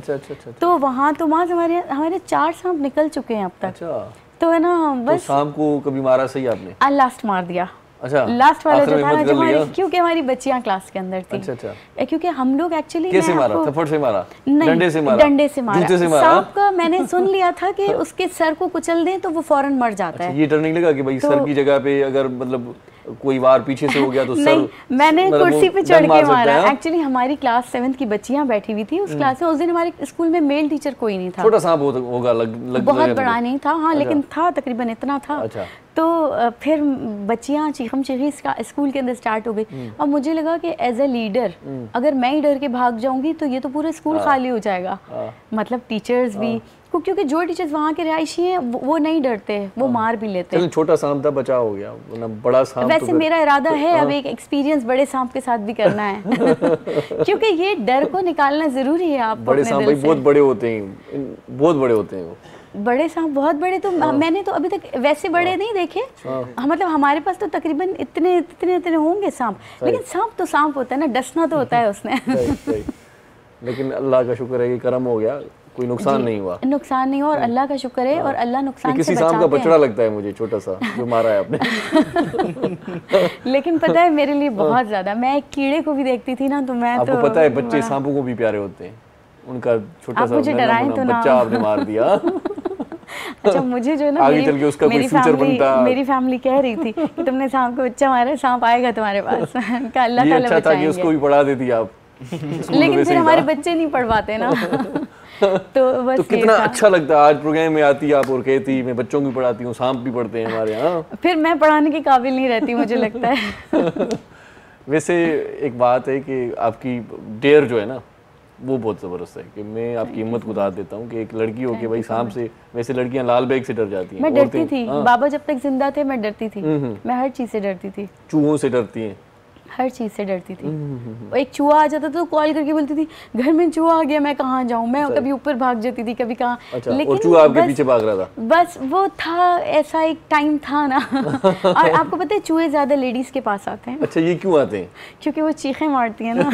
तो वहाँ से हमारे 4 सांप निकल चुके हैं अब तक। तो है ना, बस तो सांप को कभी मारा सही आपने? लास्ट मार दिया। अच्छा, लास्ट वाला जो था ना, जब क्योंकि हमारी बच्चियां क्लास के अंदर थी। अच्छा। क्योंकि हम लोग एक्चुअली कैसे मारा? थप्पड़ से मारा? नहीं, डंडे से मारा? डंडे से मारा। जूते से मारा? सांप का मैंने सुन लिया था कि उसके सर को कुचल दें तो वो फौरन मर जाता है। ये डर नहीं लगा कि भाई सर की जगह पे अगर मतलब कोई वार पीछे से हो गया तो सर? नहीं, मैंने कुर्सी पे चढ़ के मारा। एक्चुअली हमारी क्लास 7th की बच्चियां बैठी हुई थी उस क्लास में। उस दिन हमारे स्कूल में मेल टीचर कोई नहीं था। छोटा सांप होगा, बहुत बड़ा नहीं था, हाँ, लेकिन था तकरीबन इतना था। तो फिर बच्चियां चीखम चीखी स्कूल के अंदर स्टार्ट हो गई। अब मुझे लगा कि एज ए लीडर अगर मैं ही डर के भाग जाऊंगी तो ये तो पूरा स्कूल खाली हो जाएगा। मतलब टीचर्स भी, क्योंकि जो टीचर्स वहाँ के रिहायशी हैं वो नहीं डरते, वो मार भी लेते हैं। छोटा सांप था, बचाव हो गया, वरना बड़ा सांप वैसे तो मेरा इरादा है अब एक एक्सपीरियंस बड़े सांप के साथ भी करना है क्योंकि ये डर को निकालना जरूरी है। आप बड़े सांप भाई बहुत बड़े होते हैं, बहुत बड़े होते हैं वो। बड़े सांप बहुत बड़े तो मैंने तो अभी तक वैसे बड़े नहीं देखे। मतलब हमारे पास तो तकरीबन इतने होंगे सांप, लेकिन सांप तो सांप होता है ना, डसना तो होता है उसने। लेकिन अल्लाह का शुक्र है कि करम हो गया, कोई नुकसान नहीं हुआ। नुकसान नहीं हुआ और अल्लाह का शुक्र है। और अल्लाह नुकसान से किसी सांप का बछड़ा लगता है मुझे, छोटा सा जो मारा है आपने। लेकिन पता है मेरे लिए बहुत ज्यादा, मैं एक कीड़े को भी देखती थी ना तो मैं आपको पता है बच्चे सांपों को भी प्यारे होते हैं, उनका छोटा सा बच्चा आपने मार दिया। अच्छा, मुझे जो ना मेरी फैमिली कह रही थी कि तुमने सांप को बच्चा मारा, सांप आएगा तुम्हारे पास। अल्लाह ताला अच्छा था कि उसको भी पढ़ा देती आप। लेकिन फिर हमारे बच्चे नहीं पढ़ पाते ना। तो बस तो कितना अच्छा लगता है आज प्रोग्राम में आती आप और कहती मैं बच्चों को पढ़ाती हूँ, सांप भी पढ़ते हैं हमारे यहाँ। फिर मैं पढ़ाने के काबिल नहीं रहती मुझे लगता है। वैसे एक बात है कि आपकी डेयर जो है ना वो बहुत ज़बरदस्त है कि मैं आपकी हिम्मत को दाद देता हूँ कि एक लड़की हो के भाई सांप से, वैसे लड़कियां लाल बैग से डर जाती हैं। मैं डरती थी, बाबा जब तक जिंदा थे मैं डरती थी, मैं हर चीज़ से डरती थी। चूहों से डरती हैं? हर चीज़ से डरती थी। एक चूहा आ जाता था तो कॉल करके बोलती थी घर में चूहा आ गया, मैं कहाँ जाऊँ। मैं कभी ऊपर भाग जाती थी, कभी कहाँ। लेकिन और चूहा आपके पीछे भाग रहा था? बस वो था, ऐसा एक टाइम था ना। और आपको पता है चूहे ज़्यादा लेडीज़ के पास आते हैं। अच्छा, ये क्यों आते हैं? क्योंकि वो चीखें मारती हैं ना।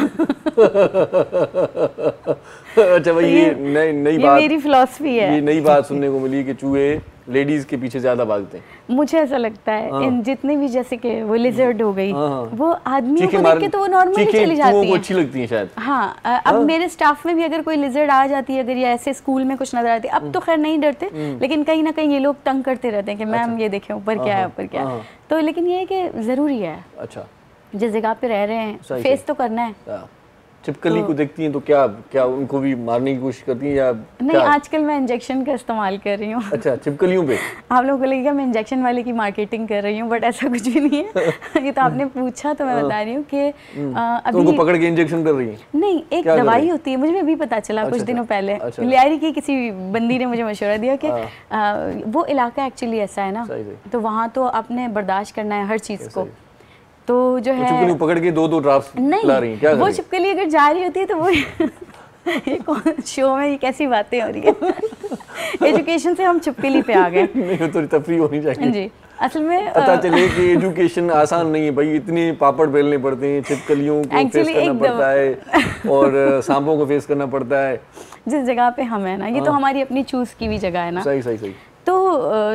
अच्छा भाई, ये नई बात, मेरी फिलॉसफी है। ये नई बात सुनने को मिली कि चूहे लेडीज के पीछे ज्यादा भागते हैं। मुझे ऐसा लगता है इन जितने भी, जैसे कि वो लिजर्ड हो गई, वो आदमियों को देख के तो वो नॉर्मली चली जाती है, अच्छी लगती है शायद। हाँ, अब मेरे स्टाफ में भी अगर कोई लिजर्ड आ जाती है, अगर ये ऐसे स्कूल में कुछ नजर आती है, अब तो खैर नहीं डरते, लेकिन कहीं ना कहीं ये लोग तंग करते रहते हैं कि मैम ये देखें ऊपर क्या है, ऊपर क्या है। तो लेकिन ये है कि जरूरी है, अच्छा जिस जगह पे रह रहे हैं फेस तो करना है। छिपकली को देखती हैं तो क्या उनको भी मारने की कोशिश करती हैं या नहीं? आजकल मैं इंजेक्शन का इस्तेमाल कर रही हूँ। अच्छा, छिपकलियों पे? आप लोगों को लगेगा मैं इंजेक्शन वाले की मार्केटिंग कर रही हूँ, बट ऐसा कुछ भी नहीं है। ये तो आपने पूछा तो मैं बता रही हूँ कि अभी उनको पकड़ के इंजेक्शन कर रही है? नहीं, एक दवाई होती है, मुझे भी पता चला कुछ दिनों पहले। लियारी की किसी बंदी ने मुझे मशवरा दिया कि वो इलाका एक्चुअली ऐसा है ना, तो वहाँ तो आपने बर्दाश्त करना है हर चीज़ को। तो जो है छिपकली पकड़ के दो ड्राफ्ट ला रही हैं क्या? वो छिपकली अगर जा रही होती है तो वो ये कौन शो में ये कैसी बातें हो रही है? एजुकेशन से हम छिपकली पे आ गए। नहीं, तो तफरीह होनी चाहिए जी। असल में पता चले कि एजुकेशन आसान नहीं है भाई, इतने पापड़ बेलने पड़ते हैं, छिपकलियों को फेस करना पड़ता है और सांपों को फेस करना पड़ता है। जिस जगह पे हम है ना, ये तो हमारी अपनी चूज की भी जगह है ना। सही। तो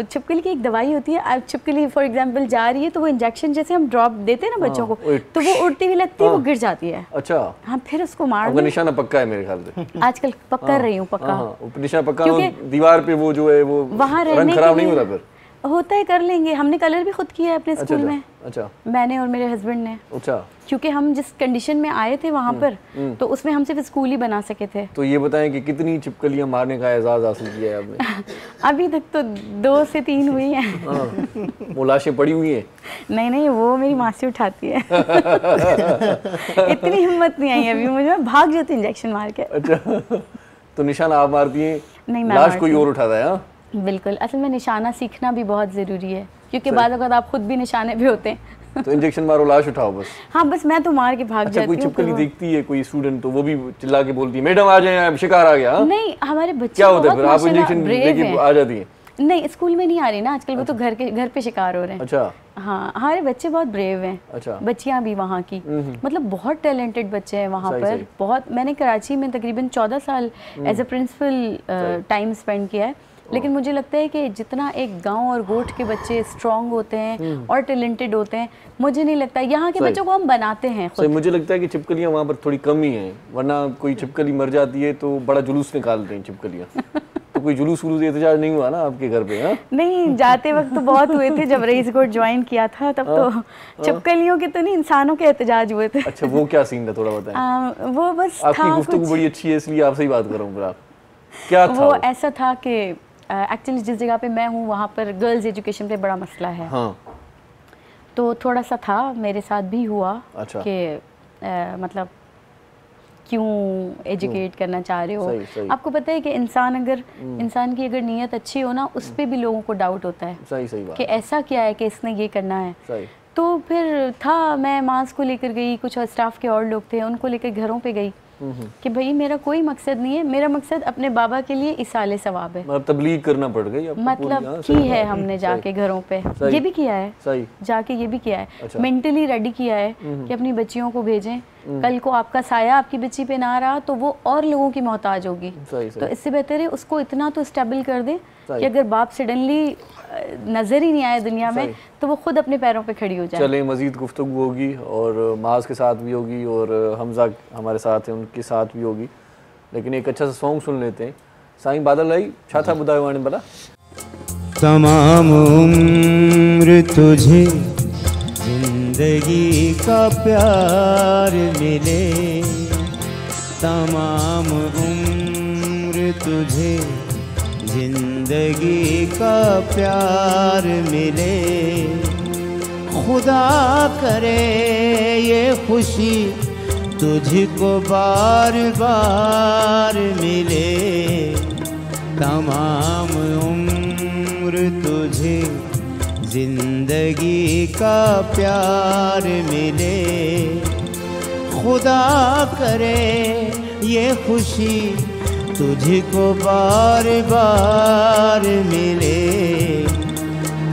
छिपकली की एक दवाई होती है। अब छिपकली फॉर एग्जांपल जा रही है तो वो इंजेक्शन जैसे हम ड्रॉप देते हैं ना बच्चों को, तो वो उड़ती हुई लगती है, वो गिर जाती है। अच्छा, हाँ, फिर उसको मार। आपका निशाना पक्का है मेरे ख्याल से? आजकल पक्का कर रही हूँ, पक्का निशाना पक्का। दीवार पे वो जो है वो वहाँ रंग खराब नहीं होता? फिर होता है, कर लेंगे। हमने कलर भी खुद किया है अपने स्कूल में। अच्छा, मैंने और मेरे हस्बैंड ने। अच्छा, क्योंकि हम जिस कंडीशन में आए थे वहाँ पर, तो उसमें हम सिर्फ स्कूल ही बना सके थे। तो ये बताएं कि कितनी छिपकलियां मारने का एजाज हासिल किया है आपने? अभी तक तो 2 से 3 हुई हैं। वो लाशें पड़ी हुई हैं? नहीं, वो मेरी माँ से उठाती है। इतनी हिम्मत नहीं आई अभी मुझे, मैं भाग जाती इंजेक्शन मार के। अच्छा, तो निशाना आप मारती हैं? नहीं, लाश कोई और उठाता है? हाँ, बिल्कुल। असल में निशाना सीखना भी बहुत ज़रूरी है, क्योंकि बाद वक्त आप खुद भी निशाने पे होते हैं। तो इंजेक्शन मारो, लाश उठाओ बस। हाँ बस मैं तो मार के भाग अच्छा, जाती कोई हूँ। छिपकली देखती है कोई स्टूडेंट तो वो भी चिल्ला के बोलती है मैडम आ जाए, शिकार आ गया। नहीं, हमारे बच्चे क्या होता है फिर? आप माशाल्लाह इंजेक्शन brave लेके हैं। आ जाती है? नहीं, स्कूल में नहीं आ रही ना आजकल, वो तो घर पे शिकार हो रहे हैं। अच्छा हाँ, हमारे बच्चे बहुत ब्रेव हैं। अच्छा। बच्चियाँ भी वहाँ की, मतलब बहुत टैलेंटेड बच्चे हैं वहाँ सही, पर। सही। बहुत, मैंने कराची में तकरीबन 14 साल as a principal time spend किया है, लेकिन मुझे लगता है कि जितना एक गांव और गोठ के बच्चे स्ट्रांग होते हैं और टैलेंटेड होते हैं, मुझे नहीं लगता यहाँ के बच्चों को हम बनाते हैं खुद। मुझे लगता है कि छिपकलियाँ वहाँ पर थोड़ी कम ही हैं, वरना कोई छिपकली मर जाती है तो बड़ा जुलूस निकालते हैं छिपकलियाँ। तो कोई जुलूस एहतजाज नहीं हुआ ना आपके घर पे? हाँ, नहीं, जाते वक्त तो बहुत हुए थे, जब रईस कोर्ट ज्वाइन किया था तब तो छिपकलियों के तो नहीं, इंसानों के एहतजाज हुए थे। अच्छा, वो क्या सीन था थोड़ा बताएं। वो बस आपकी था गुफ्तगू कुछ, बड़ी अच्छी है इसलिए आपसे ही बात कर रहा हूँ। आप क्या था वो ऐसा था कि एक्चुअली जिस जगह पे मैं हूँ वहाँ पर गर्ल्स एजुकेशन पे बड़ा मसला है। हाँ, तो थोड़ा सा था, मेरे साथ भी हुआ। अच्छा। कि मतलब क्यों एजुकेट करना चाह रहे हो। सही, सही। आपको पता है कि इंसान की अगर नीयत अच्छी हो ना, उस पर भी लोगों को डाउट होता है सही बात कि ऐसा क्या है कि इसने ये करना है। सही। तो फिर था, मैं मास को लेकर गई, कुछ और स्टाफ के और लोग थे, उनको लेकर घरों पे गई कि भाई मेरा कोई मकसद नहीं है, मेरा मकसद अपने बाबा के लिए इसाले सवाब है। मतलब तबलीग करना पड़ गई आपको मतलब पूरी? हाँ, की सही है बात हमने जाके घरों पे, सही। ये भी किया है, सही। जाके ये भी किया है। अच्छा। मेंटली रेडी किया है कि अपनी बच्चियों को भेजें, कल को आपका साया आपकी बच्ची पे ना रहा तो वो और लोगों की मोहताज होगी। सही, तो इससे बेहतर है उसको इतना तो स्टेबल कर दे सही। कि अगर बाप सडनली नजर ही नहीं आए दुनिया में सही। तो वो खुद अपने पैरों पे खड़ी हो जाए। चलें, मज़ीद गुफ्तगू होगी और माज के साथ भी होगी और हमजा हमारे साथ हैं उनके साथ भी होगी, लेकिन एक अच्छा सा सॉन्ग सुन लेते हैं। साईं बादल आई छा था बुधाए वाणे भला। तमाम उम्र तुझे जिंदगी का प्यार मिले, तमाम उम्र तुझे जिंदगी का प्यार मिले, खुदा करे ये खुशी तुझको बार बार मिले, तमाम उम्र तुझे जिंदगी का प्यार मिले, खुदा करे ये खुशी तुझको बार बार मिले,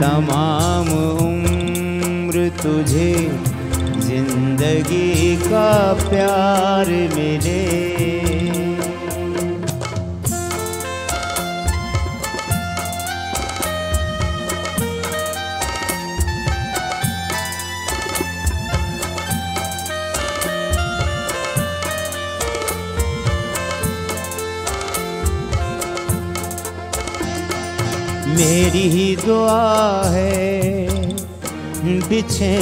तमाम उम्र तुझे जिंदगी का प्यार मिले। मेरी ही दुआ है बिछे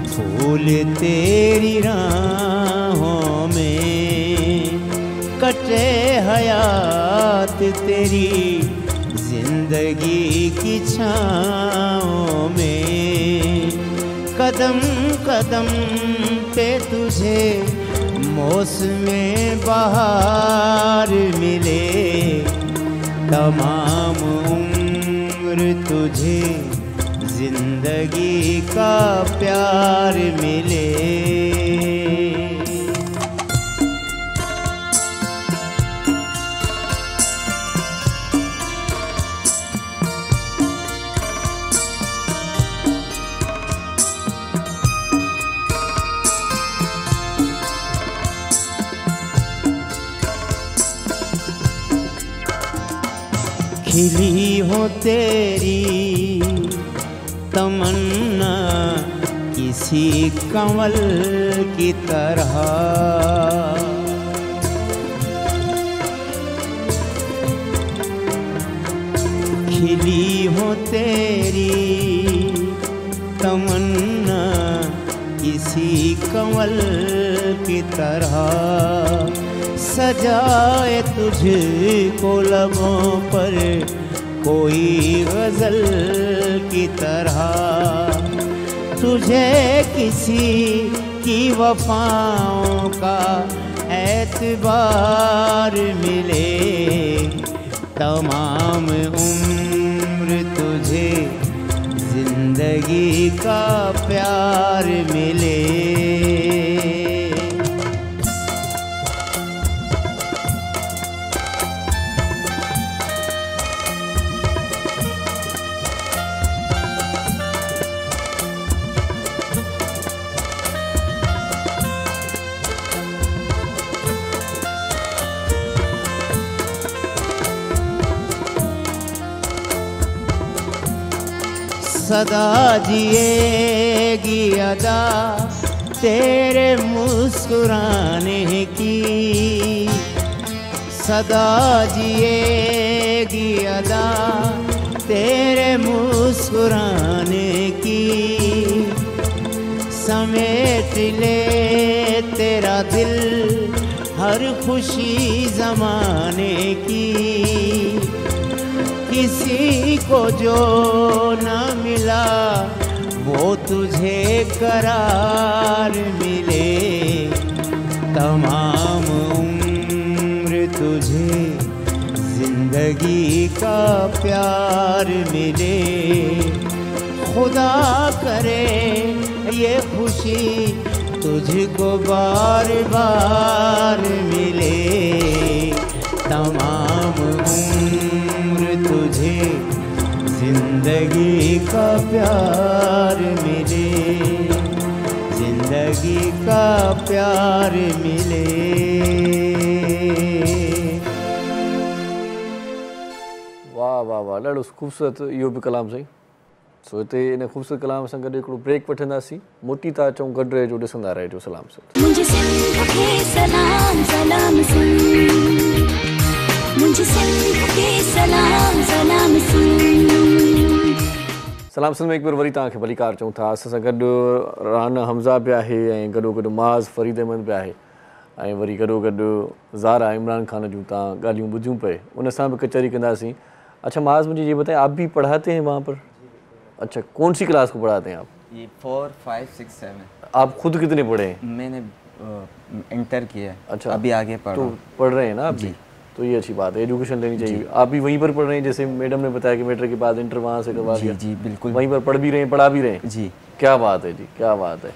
फूल तेरी राहों में, कटे हयात तेरी जिंदगी की छाँव में, कदम कदम पे तुझे मौसमे बहार मिले, तमाम उम्र तुझे जिंदगी का प्यार मिले। खिली हो तेरी तमन्ना किसी कंवल की तरह, खिली हो तेरी तमन्ना किसी कंवल की तरह, सजाए तुझको लबों पर कोई गज़ल की तरह, तुझे किसी की वफ़ाओं का एतबार मिले, तमाम उम्र तुझे जिंदगी जिंदगी का प्यार मिले। सदा जिएगी अदा तेरे मुस्कुराने की, सदा जिएगी अदा तेरे मुस्कुराने की। समेट ले तेरा दिल हर खुशी ज़माने की। किसी को जो न मिला वो तुझे करार मिले। तमाम उम्र तुझे जिंदगी का प्यार मिले। खुदा करे ये खुशी तुझको बार बार मिले। तमाम उम्र तुझे जिंदगी का प्यार मिले, जिंदगी का प्यार मिले। वाह वाह वाह, ॾाढो ख़ूबसूरत इहो बि कलाम साईं। सो हिते इन ख़ूबसूरत कलाम सां गॾु हिकिड़ो ब्रेक वठंदासीं, मोटी था अचूं, गॾु रहिजो, ॾिसंदा रहिजो सलाम सां। मुझे सिंध के सलाम सलाम सुन, मुझे सिंध के सलाम सलाम सुन। सलाम सिंध में हिकु बार वरी तव्हांखे भलीकार चऊं था। असां सां गॾु राना हमज़ा बि आहे ऐं गॾोगॾु माज़ फरीद अहमद बि आहे ऐं वरी गॾोगॾु ज़ारा इमरान ख़ान जूं तव्हां ॻाल्हियूं ॿुधियूं पए, उन सां बि कचहरी कंदासीं। अच्छा माज़, मुझे ये बताएं, आप भी पढ़ाते हैं वहाँ पर? अच्छा, कौन सी क्लास को पढ़ाते हैं आप? ये 4, 5, 6, 7। आप खुद कितने पढ़े हैं? मैंने इंटर किया है। अच्छा, अभी आगे तो पढ़ रहे हैं ना आप जी? तो ये अच्छी बात है, एजुकेशन लेनी चाहिए। आप भी वहीं पर पढ़ रहे हैं, जैसे मैडम ने बताया कि मैट्रिक के बाद इंटर वहाँ से करवा दिया? जी बिल्कुल, वहीं पर पढ़ भी रहे हैं, पढ़ा भी रहे हैं जी। क्या बात है जी, क्या बात है।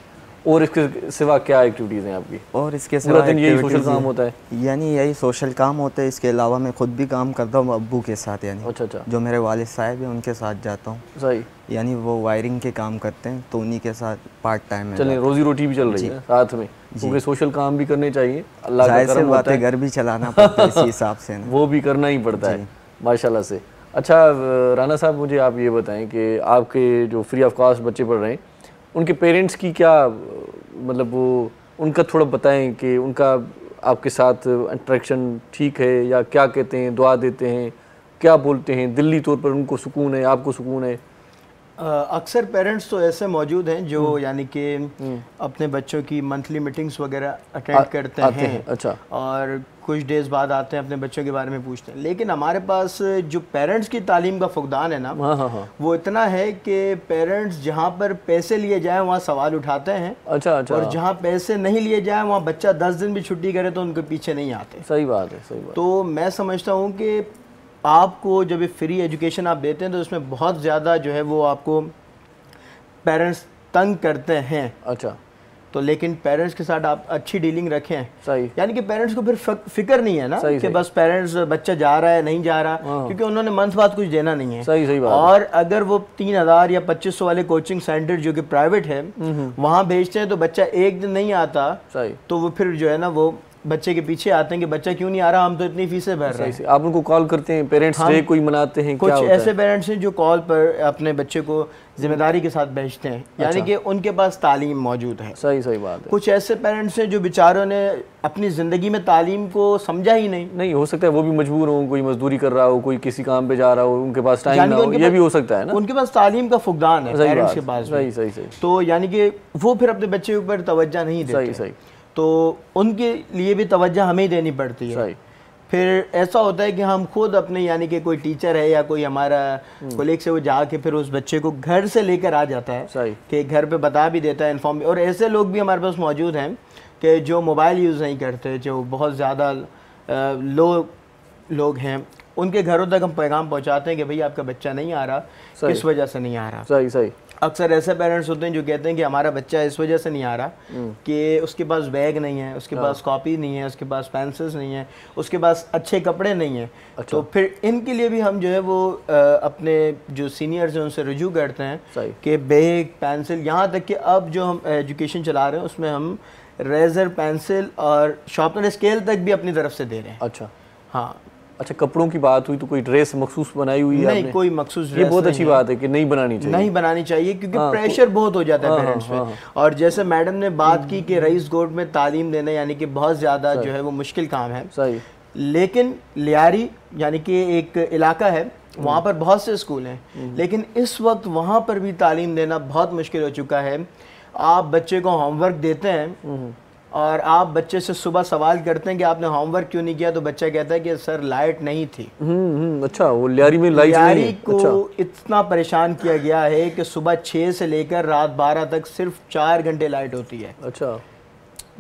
और इसके सिवा क्या एक्टिविटीज़ हैं आपकी? और इसके सिवा यही सोशल काम होता है? यानी यही सोशल काम होता है। इसके अलावा मैं खुद भी काम करता हूँ अब्बू के साथ, यानी अच्छा अच्छा, जो मेरे वालिद साहब हैं उनके साथ जाता हूँ। सही, यानी वो वायरिंग के काम करते हैं तो उन्हीं के साथ पार्ट टाइम में चलिए, रोजी रोटी भी चल रही है साथ में, क्योंकि सोशल काम भी करने चाहिए। अल्लाह का करम होता है, घर भी चलाना पड़ता है इसी हिसाब से ना। वो भी करना ही पड़ता है माशाल्लाह से। अच्छा राना साहब, मुझे आप ये बताएं कि आपके जो फ्री ऑफ कॉस्ट बच्चे पढ़ रहे हैं, उनके पेरेंट्स की क्या, मतलब वो उनका थोड़ा बताएं कि उनका आपके साथ इंटरेक्शन ठीक है या क्या कहते हैं, दुआ देते हैं, क्या बोलते हैं, दिल्ली तौर पर उनको सुकून है, आपको सुकून है? अक्सर पेरेंट्स तो ऐसे मौजूद हैं जो यानी कि अपने बच्चों की मंथली मीटिंग्स वगैरह अटेंड करते हैं। अच्छा, और कुछ डेज़ बाद आते हैं, अपने बच्चों के बारे में पूछते हैं। लेकिन हमारे पास जो पेरेंट्स की तालीम का फुकदान है ना, वो इतना है कि पेरेंट्स जहाँ पर पैसे लिए जाएं वहाँ सवाल उठाते हैं। अच्छा अच्छा, और जहाँ पैसे नहीं लिए जाएं वहाँ बच्चा 10 दिन भी छुट्टी करे तो उनके पीछे नहीं आते। सही बात है, सही बात। तो मैं समझता हूँ कि आपको जब फ्री एजुकेशन आप देते हैं तो उसमें बहुत ज़्यादा जो है वो आपको पेरेंट्स तंग करते हैं। अच्छा, तो लेकिन पेरेंट्स के साथ आप अच्छी डीलिंग रखें। सही, यानी कि पेरेंट्स को फिर फिक्र नहीं है ना कि बस पेरेंट्स बच्चा जा रहा है नहीं जा रहा, क्योंकि उन्होंने मंथ बाद कुछ देना नहीं है। सही सही बात। और अगर वो 3000 या 2500 वाले कोचिंग सेंटर जो कि प्राइवेट है वहाँ भेजते हैं तो बच्चा एक दिन नहीं आता, सही, तो वो फिर जो है ना वो बच्चे के पीछे आते हैं कि बच्चा क्यों नहीं आ रहा, हम तो इतनी फीसें भर रहे हैं। आप उनको कॉल करते हैं, पेरेंट्स डे कोई मनाते हैं? कुछ ऐसे पेरेंट्स हैं जो कॉल पर अपने बच्चे को जिम्मेदारी के साथ भेजते हैं, यानी कि उनके पास तालीम मौजूद है। सही सही बात है। कुछ ऐसे पेरेंट्स हैं जो बेचारों ने अपनी ज़िंदगी में तालीम को समझा ही नहीं हो सकता है वो भी मजबूर हो, कोई मजदूरी कर रहा हो, कोई किसी काम पे जा रहा हो, उनके पास टाइम ना हो, ये भी हो सकता है ना। उनके पास तालीम का फुकदान है पेरेंट्स के पास। सही सही सही। तो यानी कि वो फिर अपने बच्चे के ऊपर तवज्जो नहीं देते। सही सही। तो उनके लिए भी तवज्जो हमें ही देनी पड़ती है। फिर ऐसा होता है कि हम खुद अपने यानी कि कोई टीचर है या कोई हमारा कोलीग से वो जाके फिर उस बच्चे को घर से लेकर आ जाता है कि घर पे बता भी देता है, इन्फॉर्म। और ऐसे लोग भी हमारे पास मौजूद हैं कि जो मोबाइल यूज़ नहीं करते, जो बहुत ज़्यादा लोग हैं, उनके घरों तक हम पैगाम पहुंचाते हैं कि भाई आपका बच्चा नहीं आ रहा, किस वजह से नहीं आ रहा। सही सही। अक्सर ऐसे पेरेंट्स होते हैं जो कहते हैं कि हमारा बच्चा इस वजह से नहीं आ रहा कि उसके पास बैग नहीं है, उसके पास कॉपी नहीं है, उसके पास पेंसिल्स नहीं है, उसके पास अच्छे कपड़े नहीं हैं। तो फिर इनके लिए भी हम जो है वो अपने जो सीनियर्स हैं उनसे रुजू करते हैं कि बैग, पेंसिल, यहाँ तक कि अब जो हम एजुकेशन चला रहे हैं उसमें हम रेजर, पेंसिल और शार्पनर, स्केल तक भी अपनी तरफ से दे रहे हैं। अच्छा हाँ। अच्छा, कपड़ों की बात हुई तो कोई ड्रेस मखसूस बनाई हुई है नहीं, आपने? कोई मखसूस ये बहुत अच्छी बात है कि नहीं बनानी चाहिए। नहीं बनानी चाहिए क्योंकि प्रेशर बहुत हो जाता है पेरेंट्स पे। और जैसे मैडम ने बात की कि रईस गोट में तालीम देना यानी कि बहुत ज़्यादा जो है वो मुश्किल काम है। सही। लेकिन लियारी यानी कि एक इलाका है, वहाँ पर बहुत से स्कूल हैं, लेकिन इस वक्त वहाँ पर भी तालीम देना बहुत मुश्किल हो चुका है। आप बच्चे को होमवर्क देते हैं और आप बच्चे से सुबह सवाल करते हैं कि आपने होमवर्क क्यों नहीं किया, तो बच्चा कहता है कि सर लाइट नहीं थी। अच्छा, वो लियारी में लाइट नहीं है। लियारी को इतना परेशान किया गया है कि सुबह 6 से लेकर रात 12 तक सिर्फ 4 घंटे लाइट होती है। अच्छा,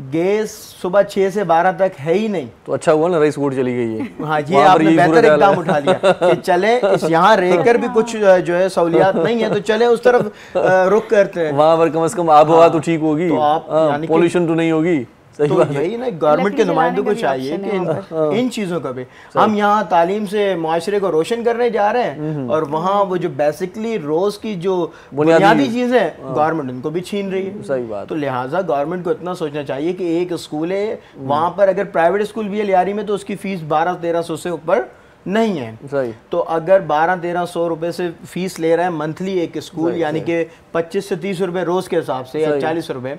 गैस सुबह 6 से 12 तक है ही नहीं। तो अच्छा हुआ ना रईस गोट चली गई है। हाँ, ये आपने बेहतर इकदाम उठा लिया कि चले इस यहाँ रहकर भी कुछ जो है सहूलियात नहीं है तो चले उस तरफ रुख करते हैं। वहाँ पर कम से कम आबो हवा तो ठीक होगी, तो आप पॉल्यूशन तो नहीं होगी। तो यही ना गवर्नमेंट के नुमाइंदों को चाहिए कि इन चीज़ों का भी, हम यहाँ तालीम से माशरे को रोशन करने जा रहे हैं और वहाँ वो जो बेसिकली रोज की जो बुनियादी चीज़ें गवर्नमेंट उनको भी छीन रही है। सही बात। तो लिहाजा गवर्नमेंट को इतना सोचना चाहिए कि एक स्कूल है वहाँ पर, अगर प्राइवेट स्कूल भी है लियारी में, तो उसकी फीस 1200-1300 से ऊपर नहीं है। सही। तो अगर 1200-1300 रुपए से फीस ले रहा है मंथली एक स्कूल, यानी कि 25 से 30 रुपए रोज के हिसाब से या 40 रुपए,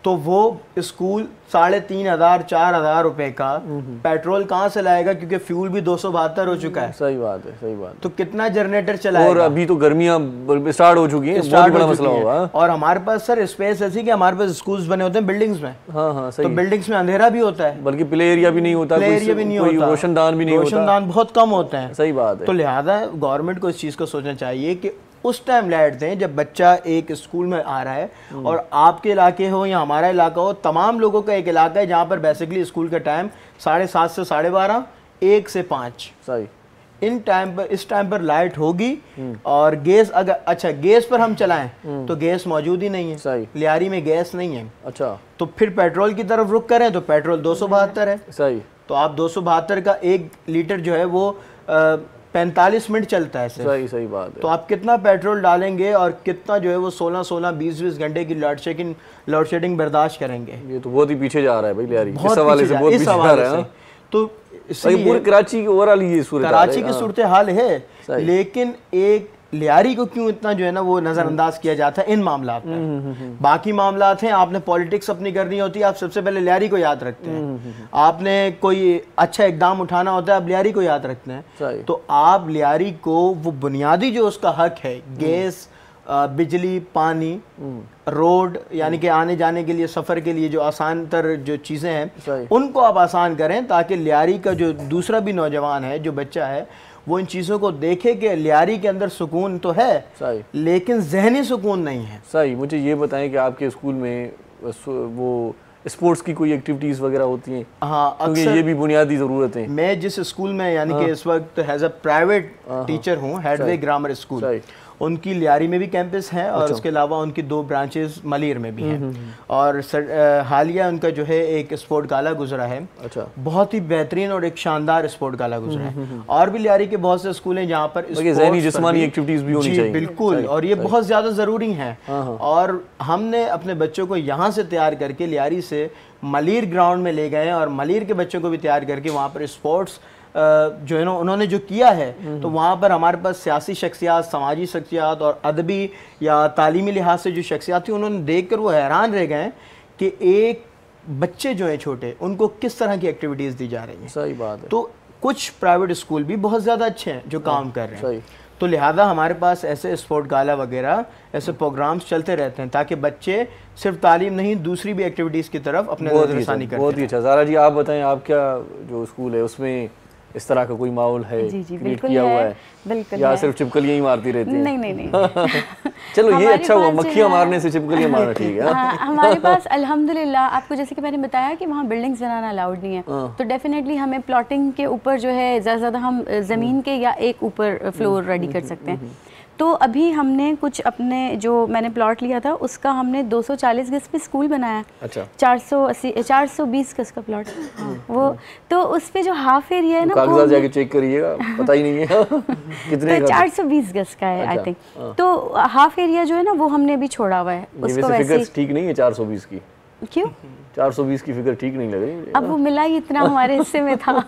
तो वो स्कूल 3500-4000 रुपए का पेट्रोल कहाँ से लाएगा, क्योंकि फ्यूल भी 272 हो चुका है। सही बात है, सही बात। तो कितना जनरेटर चलाएगा, और अभी तो गर्मियां स्टार्ट हो चुकी हैं, बहुत बड़ा मसला होगा। और हमारे पास सर स्पेस ऐसी कि हमारे पास स्कूल्स बने होते हैं बिल्डिंग्स में। हाँ, सही। तो बिल्डिंग्स में अंधेरा भी होता है, बल्कि प्ले एरिया भी नहीं होता, प्ले एरिया भी नहीं होता, रोशनदान भी नहीं होता, रोशनदान बहुत कम होते हैं। सही बात है। तो लिहाजा गवर्नमेंट को इस चीज़ को सोचना चाहिए कि उस टाइम लाइट दें जब बच्चा एक स्कूल में आ रहा है, और आपके इलाके हो या हमारा इलाका हो, तमाम लोगों का एक इलाका है जहाँ पर बेसिकली स्कूल का टाइम 7:30 से 12:30, 1 से 5। सही। इन टाइम पर, इस टाइम पर लाइट होगी और गैस, अगर अच्छा गैस पर हम चलाएं तो गैस मौजूद ही नहीं है। सही। लियारी में गैस नहीं है। अच्छा, तो फिर पेट्रोल की तरफ रुख करें तो पेट्रोल 272 है। सही। तो आप 272 का 1 लीटर जो है वो 45 मिनट चलता है। सही, सही बात है। तो आप कितना पेट्रोल डालेंगे और कितना जो है वो 16-16, 20-20 घंटे की लोड शेडिंग बर्दाश्त करेंगे। ये तो बहुत ही पीछे जा रहा है भाई लियारी, बहुत इस हवाले से बहुत पीछे जा रहा है। तो पूरे कराची की ओवरऑल ये सूरत कराची की सूरत हाल है, लेकिन एक लियारी को क्यों इतना जो है ना वो नजरअंदाज किया जाता है इन मामलात में। बाकी मामलात हैं, आपने पॉलिटिक्स अपनी करनी होती है, आप सबसे पहले लियारी को याद रखते हैं। आपने कोई अच्छा इकदाम उठाना होता है, आप लियारी को याद रखते हैं। तो आप लियारी को वो बुनियादी जो उसका हक है, गैस, बिजली, पानी, रोड, यानी कि आने जाने के लिए, सफ़र के लिए जो आसान तर जो चीज़ें हैं उनको आप आसान करें, ताकि लियारी का जो दूसरा भी नौजवान है, जो बच्चा है, वो इन चीज़ों को देखे कि लियारी के अंदर सुकून तो है लेकिन जहनी सुकून नहीं है। सही। मुझे ये बताएं कि आपके स्कूल में वो स्पोर्ट्स की कोई एक्टिविटीज़ वगैरह होती हैं? हाँ, क्योंकि ये भी बुनियादी ज़रूरत है। मैं जिस स्कूल में यानी कि इस वक्त एज अ प्राइवेट टीचर हूँ, हेडवे ग्रामर स्कूल, उनकी लियारी में भी कैंपस है और उसके अलावा उनकी 2 ब्रांचेस मलीर में भी हैं। और हालिया उनका जो है एक स्पोर्ट गाला गुजरा है। अच्छा। बहुत ही बेहतरीन और एक शानदार स्पोर्ट गाला गुजरा है। और भी लियारी के बहुत से स्कूल हैं जहाँ पर ज़हनी जिस्मानी एक्टिविटीज़ भी होनी चाहिए। बिल्कुल, और ये बहुत ज़्यादा ज़रूरी हैं। और हमने अपने बच्चों को यहाँ से तैयार करके लियारी से मलीर ग्राउंड में ले गए और मलीर के बच्चों को भी तैयार करके वहाँ पर स्पोर्ट्स जो है ना उन्होंने जो किया है, तो वहाँ पर हमारे पास सियासी शख्सियात, समाजी शख्सियात और अदबी या तालीमी लिहाज से जो शख्सियात थी, उन्होंने देख कर वो हैरान रह गए कि एक बच्चे जो हैं छोटे, उनको किस तरह की एक्टिविटीज़ दी जा रही हैं। सही बात है। तो कुछ प्राइवेट स्कूल भी बहुत ज़्यादा अच्छे हैं जो काम कर रहे हैं। तो लिहाजा हमारे पास ऐसे स्पोर्ट गाला वगैरह ऐसे प्रोग्राम्स चलते रहते हैं ताकि बच्चे सिर्फ तालीम नहीं, दूसरी भी एक्टिविटीज़ की तरफ अपने नज़रसानी करते हैं। बहुत ही अच्छा। ज़ारा जी, आप बताएं, आपका जो स्कूल है उसमें इस तरह का कोई माहौल है जी जी क्रिएट बिल्कुल किया हुआ है, है बिल्कुल या है। सिर्फ चिपकलियां ही मारती रहती हैं? नहीं नहीं नहीं चलो ये हमारे अच्छा हुआ, पास जो मक्खियां है- मारने से चिपकलियां मारना ठीक है। हाँ, हमारे पास अल्हम्दुलिल्लाह, आपको जैसे कि मैंने बताया कि वहाँ बिल्डिंग्स बनाना अलाउड नहीं है, तो डेफिनेटली हमें प्लॉटिंग के ऊपर जो है ज़्यादा हम ज़मीन के या एक ऊपर फ्लोर रेडी कर सकते हैं। तो अभी हमने कुछ अपने जो मैंने प्लॉट लिया था उसका हमने 240 गज पे स्कूल बनाया। अच्छा। 420 गज का प्लॉट, वो तो उस पे जो हाफ एरिया है ना कागजात जाके चेक करिएगा, पता ही नहीं है कितने तो का। 420 गज का है आई अच्छा, थिंक। तो हाफ एरिया जो है ना वो हमने अभी छोड़ा हुआ है उसको वैसे वैसे। फिगर्स ठीक नहीं है 420 की। क्यों? 420 की फिगर ठीक नहीं लग रही मुझे। अब वो मिला ही इतना हमारे हिस्से में था।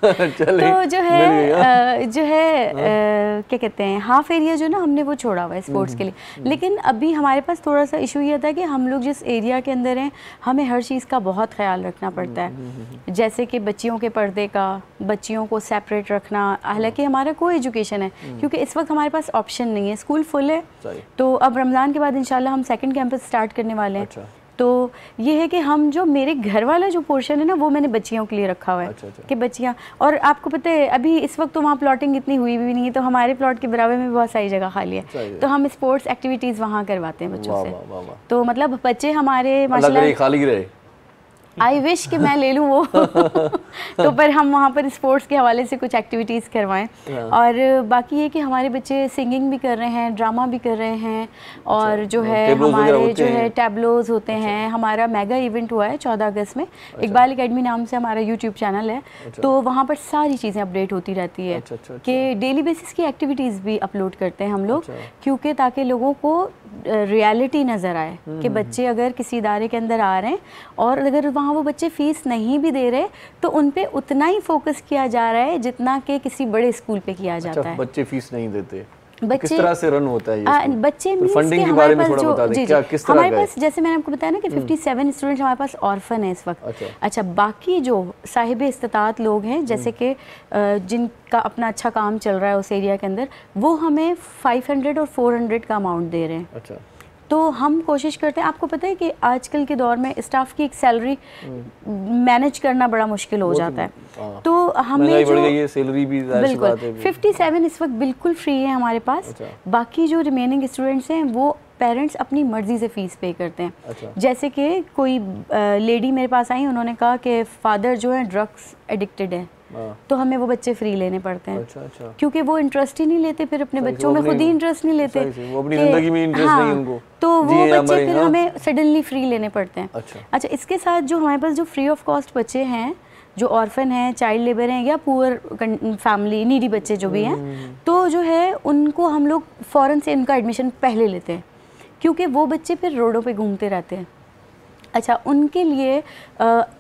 चलिए, तो जो मिल गया। है क्या कहते हैं, हाफ एरिया जो ना हमने वो छोड़ा हुआ है स्पोर्ट्स के लिए। लेकिन अभी हमारे पास थोड़ा सा इशू ये था कि हम लोग जिस एरिया के अंदर हैं हमें हर चीज़ का बहुत ख्याल रखना पड़ता है, जैसे कि बच्चियों के पर्दे का, बच्चियों को सेपरेट रखना। हालांकि हमारा कोई एजुकेशन है, क्योंकि इस वक्त हमारे पास ऑप्शन नहीं है, स्कूल फुल है। तो अब रमज़ान के बाद इंशाल्लाह हम सेकंड कैंपस स्टार्ट करने वाले हैं। अच्छा। तो ये है कि हम जो मेरे घर वाला जो पोर्शन है ना वो मैंने बच्चियों के लिए रखा हुआ है। अच्छा, अच्छा। कि बच्चियाँ, और आपको पता है अभी इस वक्त तो वहाँ प्लॉटिंग इतनी हुई भी नहीं है, तो हमारे प्लॉट के बराबर में बहुत सारी जगह खाली है, तो हम स्पोर्ट्स एक्टिविटीज़ वहाँ करवाते हैं बच्चों से। वाह, वाह, वाह। तो मतलब बच्चे हमारे अल्लाह माशाल्लाह, करे खाली रहे। आई विश कि मैं ले लूँ वो तो पर हम वहाँ पर स्पोर्ट्स के हवाले से कुछ एक्टिविटीज़ करवाएं। और बाकी ये कि हमारे बच्चे सिंगिंग भी कर रहे हैं, ड्रामा भी कर रहे हैं, और जो है टेबलोज वगैरह हमारे होते जो है हैं। टैबलोज होते हैं। हमारा मेगा इवेंट हुआ है 14 अगस्त में, इकबाल एकेडमी नाम से हमारा यूट्यूब चैनल है, तो वहाँ पर सारी चीज़ें अपडेट होती रहती है कि डेली बेसिस की एक्टिविटीज़ भी अपलोड करते हैं हम लोग, क्योंकि ताकि लोगों को रियलिटी नज़र आए कि बच्चे अगर किसी इदारे के अंदर आ रहे हैं और अगर वहाँ वो बच्चे फ़ीस नहीं भी दे रहे तो उन पे उतना ही फोकस किया जा रहा है जितना कि किसी बड़े स्कूल पे किया जाता है। बच्चे फीस नहीं देते, बच्चे किस तरह से रन होता है ये स्कूल? बच्चे फिर मींस फंडिंग के के हमारे बारे में पास थोड़ा बता जो दें, जी क्या जी किस तरह हमारे का है? पास जैसे मैंने आपको बताया ना कि 57 स्टूडेंट्स हमारे पास ऑर्फन है इस वक्त। अच्छा, बाकी जो साहिब इस्तिताअत लोग हैं जैसे कि जिनका अपना अच्छा काम चल रहा है उस एरिया के अंदर, वो हमें 500 और 400 का अमाउंट दे रहे हैं। अच्छा। तो हम कोशिश करते हैं, आपको पता है कि आजकल के दौर में स्टाफ की एक सैलरी मैनेज करना बड़ा मुश्किल हो जाता है, तो हमें जो सैलरी भी ज़ाहिर सी बात है। 57 इस वक्त बिल्कुल फ्री है हमारे पास। बाकी जो रिमेनिंग स्टूडेंट्स हैं वो पेरेंट्स अपनी मर्ज़ी से फ़ीस पे करते हैं। अच्छा। जैसे कि कोई लेडी मेरे पास आई, उन्होंने कहा कि फ़ादर जो है ड्रग्स एडिक्टेड है, तो हमें वो बच्चे फ्री लेने पड़ते हैं। अच्छा, अच्छा। क्योंकि वो इंटरेस्ट ही नहीं लेते, फिर अपने बच्चों में खुद ही इंटरेस्ट नहीं लेते, वो अपनी ज़िंदगी में इंटरेस्ट नहीं उनको, तो वो बच्चे फिर हमें सडनली फ्री लेने पड़ते हैं। अच्छा, इसके साथ जो हमारे पास जो फ्री ऑफ कॉस्ट बच्चे हैं, जो ऑर्फन हैं, चाइल्ड लेबर हैं या पुअर फैमिली नीडी बच्चे जो भी हैं, तो जो है उनको हम लोग फ़ौरन से इनका एडमिशन पहले लेते हैं, क्योंकि वो बच्चे फिर रोडों पे घूमते रहते हैं। अच्छा, उनके लिए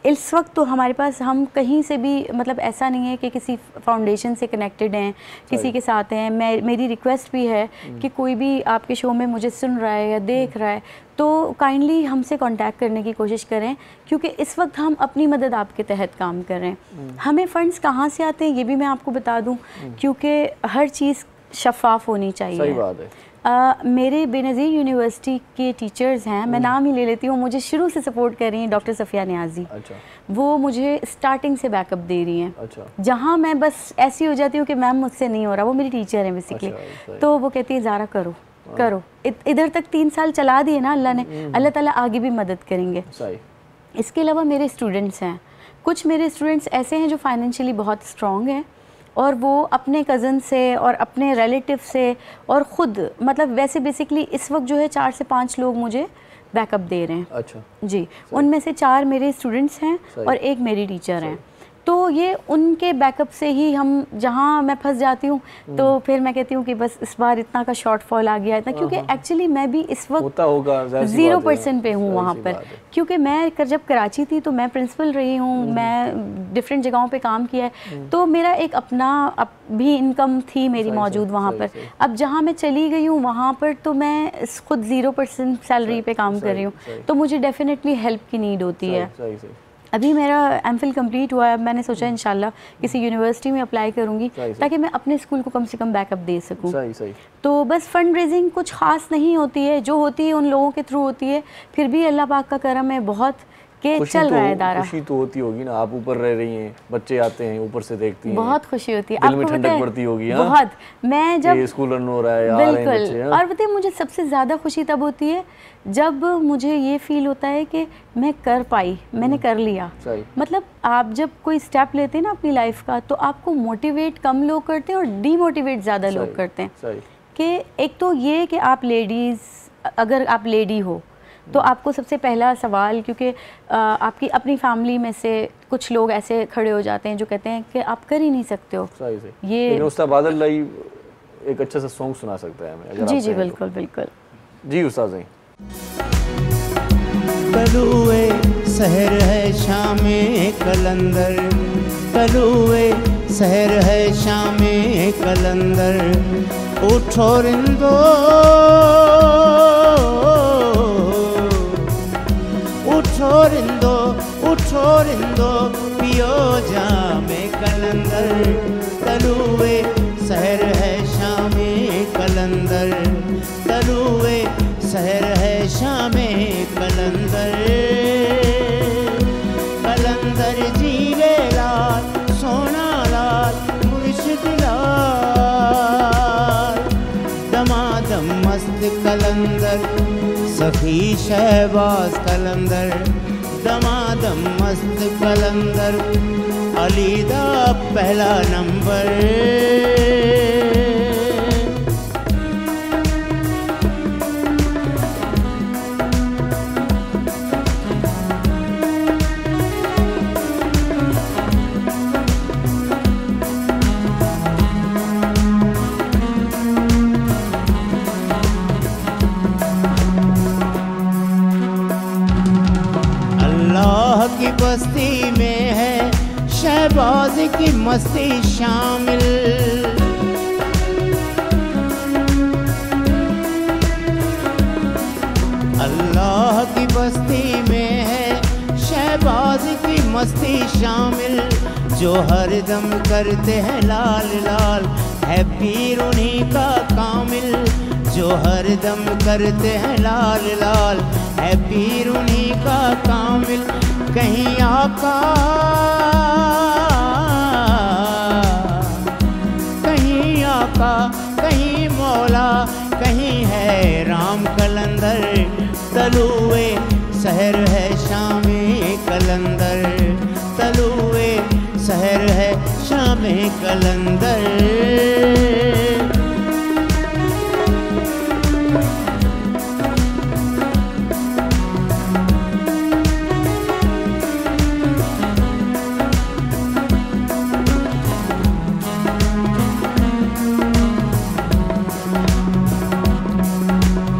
इस वक्त तो हमारे पास हम कहीं से भी मतलब ऐसा नहीं है कि किसी फाउंडेशन से कनेक्टेड हैं, किसी के साथ हैं। मेरी रिक्वेस्ट भी है कि कोई भी आपके शो में मुझे सुन रहा है या देख रहा है तो काइंडली हमसे कांटेक्ट करने की कोशिश करें, क्योंकि इस वक्त हम अपनी मदद आपके तहत काम कर रहे हैं। हमें फ़ंड्स कहाँ से आते हैं ये भी मैं आपको बता दूँ, क्योंकि हर चीज़ शफाफ होनी चाहिए। सही बात है। मेरे बेनज़ीर यूनिवर्सिटी के टीचर्स हैं, मैं नाम ही ले लेती हूँ, मुझे शुरू से सपोर्ट कर रही हैं, डॉक्टर सफ़िया नियाज़ी। अच्छा। वो मुझे स्टार्टिंग से बैकअप दे रही हैं। अच्छा। जहाँ मैं बस ऐसी हो जाती हूँ कि मैम मुझसे नहीं हो रहा, वो मेरी टीचर हैं बेसिकली। अच्छा, तो वो कहती है ज़ारा करो करो, इधर तक 3 साल चला दिए ना अल्लाह ने, अल्लाह ताला आगे भी मदद करेंगे। इसके अलावा मेरे स्टूडेंट्स हैं, कुछ मेरे स्टूडेंट्स ऐसे हैं जो फाइनेंशियली बहुत स्ट्रॉन्ग हैं और वो अपने कज़न से और अपने रिलेटिव से और ख़ुद मतलब वैसे बेसिकली इस वक्त जो है 4 से 5 लोग मुझे बैकअप दे रहे हैं। अच्छा जी, उनमें से 4 मेरे स्टूडेंट्स हैं और 1 मेरी टीचर हैं। तो ये उनके बैकअप से ही हम, जहाँ मैं फंस जाती हूँ तो फिर मैं कहती हूँ कि बस इस बार इतना का शॉर्टफॉल आ गया इतना, क्योंकि एक्चुअली मैं भी इस वक्त 0% पे हूँ वहाँ पर, क्योंकि मैं जब कराची थी तो मैं प्रिंसिपल रही हूँ, मैं डिफरेंट जगहों पे काम किया है, तो मेरा एक अपना भी इनकम थी मेरी मौजूद वहाँ पर। अब जहाँ मैं चली गई हूँ वहाँ पर तो मैं खुद 0% सैलरी पे काम कर रही हूँ, तो मुझे डेफिनेटली हेल्प की नीड होती है। अभी मेरा एमफिल कंप्लीट हुआ है, मैंने सोचा इंशाल्लाह किसी यूनिवर्सिटी में अप्लाई करूँगी ताकि मैं अपने स्कूल को कम से कम बैकअप दे सकूँ। तो बस फंड रेजिंग कुछ ख़ास नहीं होती है, जो होती है उन लोगों के थ्रू होती है, फिर भी अल्लाह पाक का करम है बहुत कि चल रहा है दायरा। खुशी तो होती होगी ना, आप ऊपर रह रही हैं, बच्चे आते हैं ऊपर से देखती हैं, बहुत खुशी होती है, दिल में आपको ठंडक पता है, पड़ती होगी। बहुत। मैं जब स्कूल रन हो रहा है, आ रहे हैं बच्चे। बिल्कुल, और पता है मुझे सबसे ज़्यादा खुशी तब होती है जब मुझे ये फील होता है कि मैं कर पाई, मैंने कर लिया। मतलब आप जब कोई स्टेप लेते हैं ना अपनी लाइफ का, तो आपको मोटिवेट कम लोग करते हैं और डीमोटिवेट ज़्यादा लोग करते हैं। कि एक तो ये कि आप लेडीज़, अगर आप लेडी हो तो आपको सबसे पहला सवाल, क्योंकि आपकी अपनी फैमिली में से कुछ लोग ऐसे खड़े हो जाते हैं जो कहते हैं कि आप कर ही नहीं सकते हो। सही से ये उस्ताद बादल लाई एक अच्छा सा सॉन्ग सुना सकता है हमें, अगर जी जी बिल्कुल बिल्कुल जी उस्ताद जी। कलुए सहर है शामे कलंदर, कलुए सहर है शामे कलंदर, उठो रिंदो उठो रिंदो उठो रिंदो पियो जामे कलंदर, तलुए सहर है शामे कलंदर, तलुए सहर है शामे कलंदर, कलंदर जीवे लाल सोना लाल मुर्शिद लाल, दमादम मस्त कलंदर सखी शहबाज कलंदर, दमादम मस्त कलंदर अलीदा पहला नंबर। की बस्ती में है शहबाज की मस्ती शामिल, अल्लाह की बस्ती में है शहबाज की मस्ती शामिल, जो हर दम करते हैं लाल लाल है पीर उन्हीं का कामिल, जो हर दम करते हैं लाल लाल है पीर उन्हीं का कामिल। कहीं आका कहीं आका कहीं मौला कहीं है राम कलंदर, तलुए सहर है शामे कलंदर, तलुए सहर है शामे कलंदर।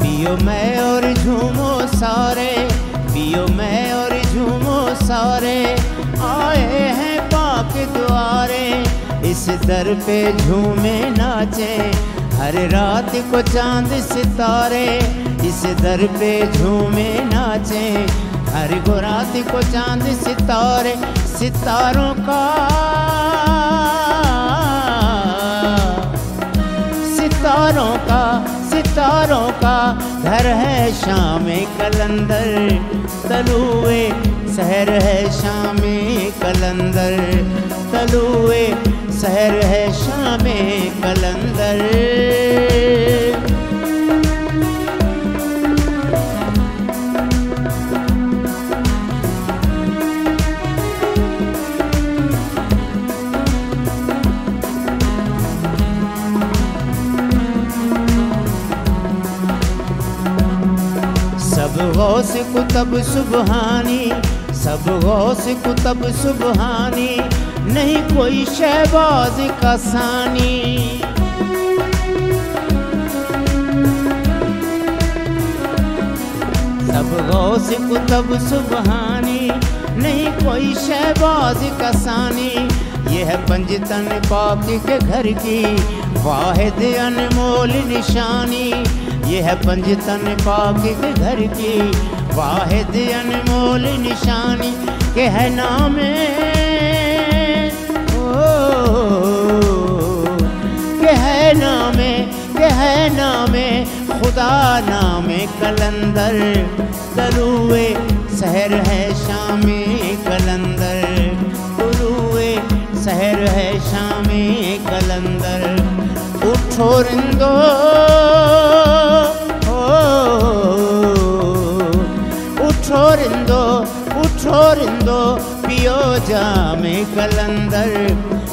पियो मैं और झूमो सारे, पियो मैं और झूमो सारे, आए हैं पाक द्वारे इस दर पे झूमे नाचे, हर रात को चांद सितारे इस दर पे झूमे नाचे, हर को रात को चांद सितारे, सितारों का सितारों का सितारों का घर है शामे कलंदर, तलुए सहर है शामे कलंदर, तलुए सहर है शामे कलंदर। सब गौस कुतब सुबहानी, सब गौस कुतब सुबहानी, नहीं कोई शहबाज का सानी, सब गौस कुतब सुबहानी, नहीं कोई शहबाज का सानी, ये है पंजतन पाक के घर की वाहिद अनमोल निशानी, ये है पंजतन पाक के घर की वाहिद अनमोल निशानी, के है नामे के है नामे खुदा नामे कलंदर, तलुए सहर है शामे कलंदर, तुलुए सहर है शामे कलंदर। उठो रिंदो उठो रिंदो, उठो रिंदो पियो जामे कलंदर,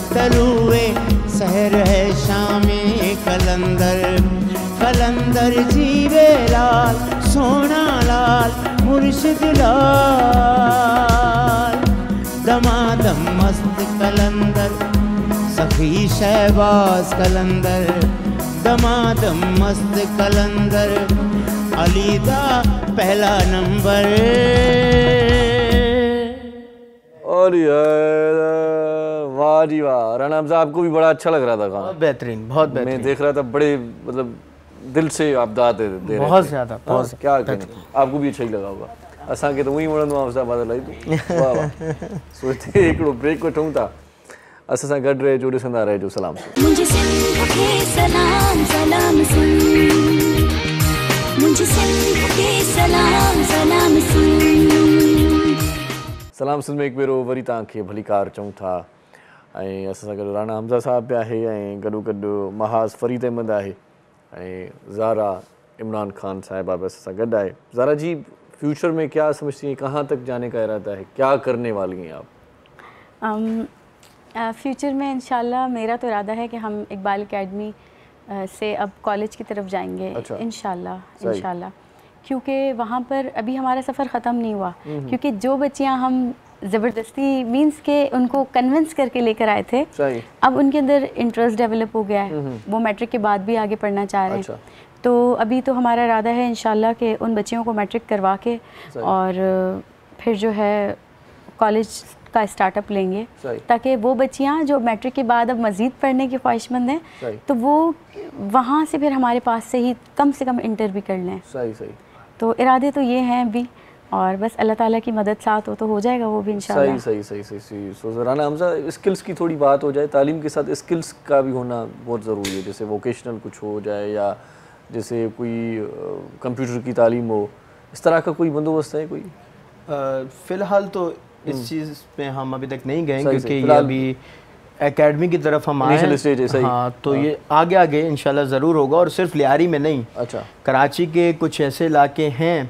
तलुए सहर है शामे कलंदर। कलंदर जीवे लाल सोना लाल मुर्शिद लाल, दमादम मस्त कलंदर सखी शहबाज कलंदर, दमादम मस्त कलंदर अलीदा पहला नंबर। और यार वाह जी वाह, राणा हमजा आपको भी बड़ा अच्छा लग रहा था गाना। बहुत बेहतरीन, बहुत बेहतरीन। मैं देख रहा था, बड़े मतलब दिल से आप दाद दे रहे थे। बहुत ज़्यादा, बहुत क्या कहने, आपको भी अच्छा ही लगा होगा। असांखे तो वही वणंदो आहे, सां बादल आई वाह वाह। सो हिते हिकिड़ो ब्रेक वठूं था, असां सां गॾु रहिजो, ॾिसंदा रहिजो सलाम। मुझे सिंध के सलाम सलाम सुन, मुझे सिंध के सलाम सलाम सुन। सलाम सिंध में हिकु भेरो वरी तव्हांखे भली कार चऊं था। ऐं असां सां गॾु राणा हमज़ा साहब बि आहे, ऐं गॾोगॾु महाज़ फ़रीद अहमद आहे, ऐं ज़ारा इमरान खान साहिबा बि असां सां गॾु आहे। ज़ारा जी, फ्यूचर में क्या समझती हैं, कहाँ तक जाने का इरादा है, क्या करने वाली हैं आप? फ्यूचर में इंशाल्लाह मेरा तो इरादा है कि हम इकबाल एकेडमी से अब कॉलेज की तरफ जाएंगे। अच्छा। इंशाल्लाह, क्योंकि वहाँ पर अभी हमारा सफ़र ख़त्म नहीं हुआ, क्योंकि जो बच्चियाँ हम ज़बरदस्ती मींस के उनको कन्विंस करके लेकर आए थे, अब उनके अंदर इंटरेस्ट डेवलप हो गया है, वो मैट्रिक के बाद भी आगे पढ़ना चाह रहे हैं। तो अभी तो हमारा इरादा है इंशाल्लाह कि उन बच्चियों को मैट्रिक करवा के और फिर जो है कॉलेज का स्टार्टअप लेंगे, ताकि वो बच्चियाँ जो मैट्रिक के बाद अब मज़ीद पढ़ने की ख्वाहिशमंद हैं, तो वो वहाँ से फिर हमारे पास से ही कम इंटर भी कर लें। तो इरादे तो ये हैं अभी, और बस अल्लाह ताला की मदद साथ हो जाएगा वो भी इंशाल्लाह। सही। सो राणा हमज़ा, स्किल्स की थोड़ी बात हो जाए, तालीम के साथ स्किल्स का भी होना बहुत ज़रूरी है, जैसे वोकेशनल कुछ हो जाए या जैसे कोई कंप्यूटर की तालीम हो, इस तरह का कोई बंदोबस्त है कोई? फ़िलहाल तो इस चीज़ में हम अभी तक नहीं गए, क्योंकि ये अभी एकेडमी की तरफ हम आए हैं। हाँ, तो ये आगे इंशाल्लाह ज़रूर होगा, और सिर्फ लियारी में नहीं। अच्छा। कराची के कुछ ऐसे इलाके हैं